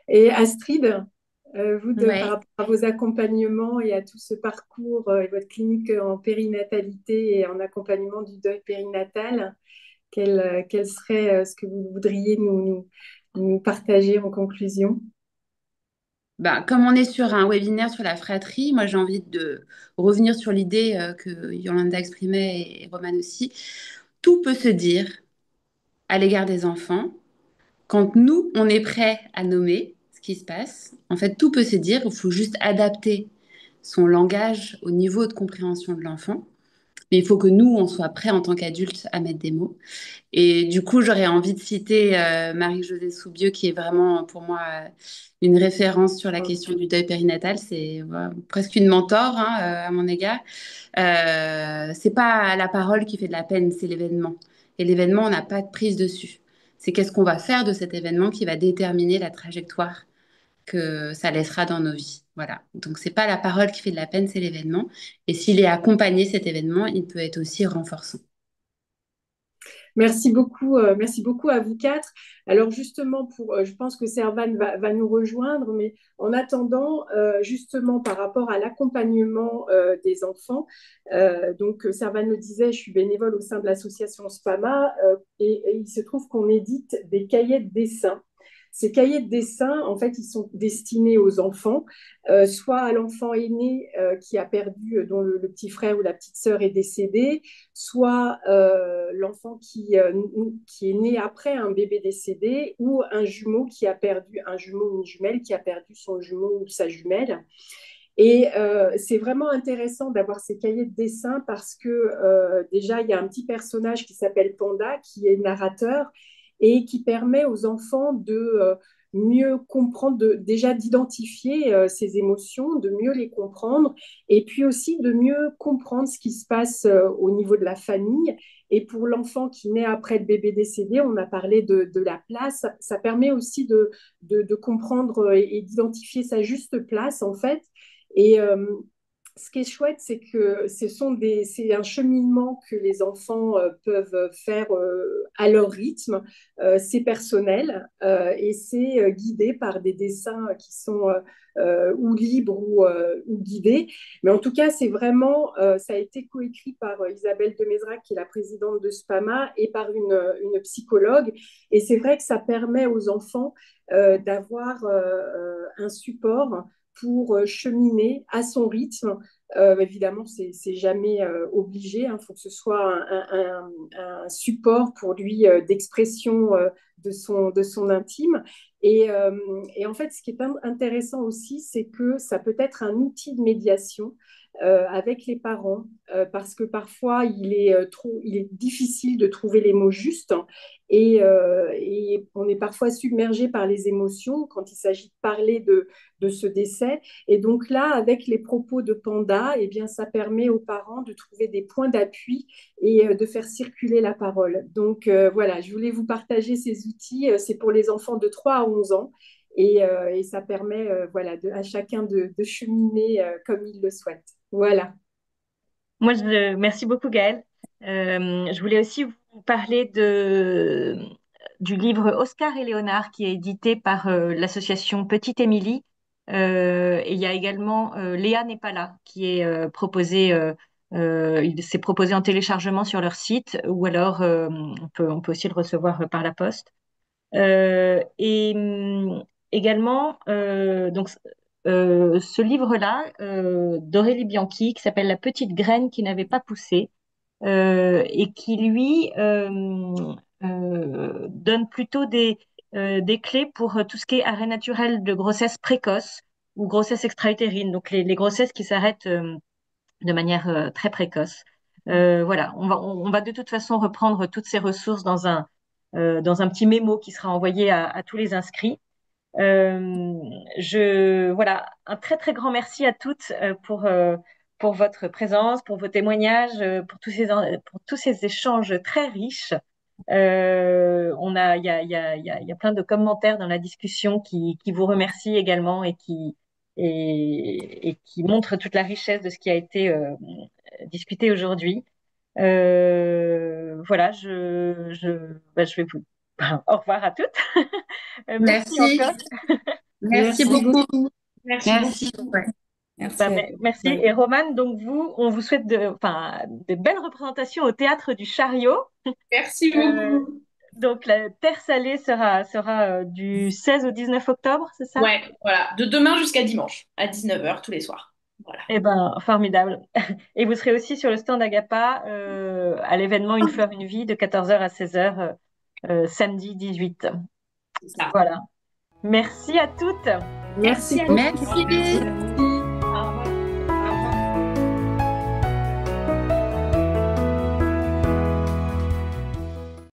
Et Astrid, par Ouais. rapport à vos accompagnements et à tout ce parcours et votre clinique en périnatalité et en accompagnement du deuil périnatal, quel serait ce que vous voudriez nous partager en conclusion? Ben, comme on est sur un webinaire sur la fratrie, moi j'ai envie de revenir sur l'idée que Yolanda exprimait et Roman aussi. Tout peut se dire à l'égard des enfants quand nous, on est prêt à nommer ce qui se passe. En fait, tout peut se dire, il faut juste adapter son langage au niveau de compréhension de l'enfant. Mais il faut que nous, on soit prêts en tant qu'adultes à mettre des mots. Et du coup, j'aurais envie de citer Marie-Josée Soubieux, qui est vraiment pour moi une référence sur la question du deuil périnatal. C'est presque une mentor hein, à mon égard. C'est pas la parole qui fait de la peine, c'est l'événement. Et l'événement, on n'a pas de prise dessus. C'est qu'est-ce qu'on va faire de cet événement qui va déterminer la trajectoire que ça laissera dans nos vies. Voilà. Donc, c'est pas la parole qui fait de la peine, c'est l'événement. Et s'il est accompagné, cet événement, il peut être aussi renforçant. Merci beaucoup à vous quatre. Alors justement, je pense que Servan va nous rejoindre, mais en attendant, justement par rapport à l'accompagnement des enfants, donc Servan le disait, je suis bénévole au sein de l'association SPAMA et il se trouve qu'on édite des cahiers de dessin. Ces cahiers de dessin, en fait, ils sont destinés aux enfants, soit à l'enfant aîné qui a perdu, dont le petit frère ou la petite sœur est décédé, soit l'enfant qui est né après un bébé décédé ou un jumeau qui a perdu un jumeau ou une jumelle qui a perdu son jumeau ou sa jumelle. Et c'est vraiment intéressant d'avoir ces cahiers de dessin parce que déjà, il y a un petit personnage qui s'appelle Panda, qui est narrateur et qui permet aux enfants de mieux comprendre, déjà d'identifier ses émotions, de mieux les comprendre et puis aussi de mieux comprendre ce qui se passe au niveau de la famille. Et pour l'enfant qui naît après le bébé décédé, on a parlé de la place, ça permet aussi de comprendre et d'identifier sa juste place en fait. Et ce qui est chouette, c'est que c'est un cheminement que les enfants peuvent faire à leur rythme. C'est personnel et c'est guidé par des dessins qui sont ou libres ou guidés. Mais en tout cas, ça a été coécrit par Isabelle Demezrac, qui est la présidente de SPAMA, et par une psychologue. Et c'est vrai que ça permet aux enfants d'avoir un support pour cheminer à son rythme. Évidemment, c'est jamais obligé. Il faut que ce soit un support pour lui d'expression de son intime. Et en fait, ce qui est intéressant aussi, c'est que ça peut être un outil de médiation avec les parents, parce que parfois il est difficile de trouver les mots justes et on est parfois submergé par les émotions quand il s'agit de parler de ce décès. Et donc là, avec les propos de Panda, eh bien, ça permet aux parents de trouver des points d'appui et de faire circuler la parole. Donc voilà, je voulais vous partager ces outils. C'est pour les enfants de 3 à 11 ans. Et ça permet voilà, à chacun de cheminer comme il le souhaite. Voilà. Merci beaucoup, Gaëlle. Je voulais aussi vous parler du livre Oscar et Léonard qui est édité par l'association Petite Émilie. Et il y a également Léa n'est pas là qui est proposé. Il s'est proposé en téléchargement sur leur site ou alors on peut aussi le recevoir par la poste. Également, ce livre-là d'Aurélie Bianchi qui s'appelle La petite graine qui n'avait pas poussé et qui lui donne plutôt des clés pour tout ce qui est arrêt naturel de grossesse précoce ou grossesse extra-utérine, donc les grossesses qui s'arrêtent de manière très précoce. Voilà, on va de toute façon reprendre toutes ces ressources dans un petit mémo qui sera envoyé à tous les inscrits. Voilà, un très très grand merci à toutes pour votre présence, pour vos témoignages, pour tous ces échanges très riches. Il y a plein de commentaires dans la discussion qui vous remercient également et qui montrent toute la richesse de ce qui a été discuté aujourd'hui. Voilà, je vais vous. Au revoir à toutes. Merci Merci, encore. merci Merci beaucoup. beaucoup. Merci beaucoup. Merci. Ouais. Merci à Merci. vous. Et Romane, donc on vous souhaite de belles représentations au Théâtre du Chariot. Merci Euh, beaucoup. donc la Terre salée sera du 16 au 19 octobre, c'est ça? Ouais, voilà. De demain jusqu'à dimanche, à 19h tous les soirs. Voilà. Eh ben, formidable. Et vous serez aussi sur le stand Agapa à l'événement Une fleur, une vie de 14h à 16h samedi 18. C'est ça. Voilà. Merci à toutes. Merci Merci à beaucoup. Merci. Merci.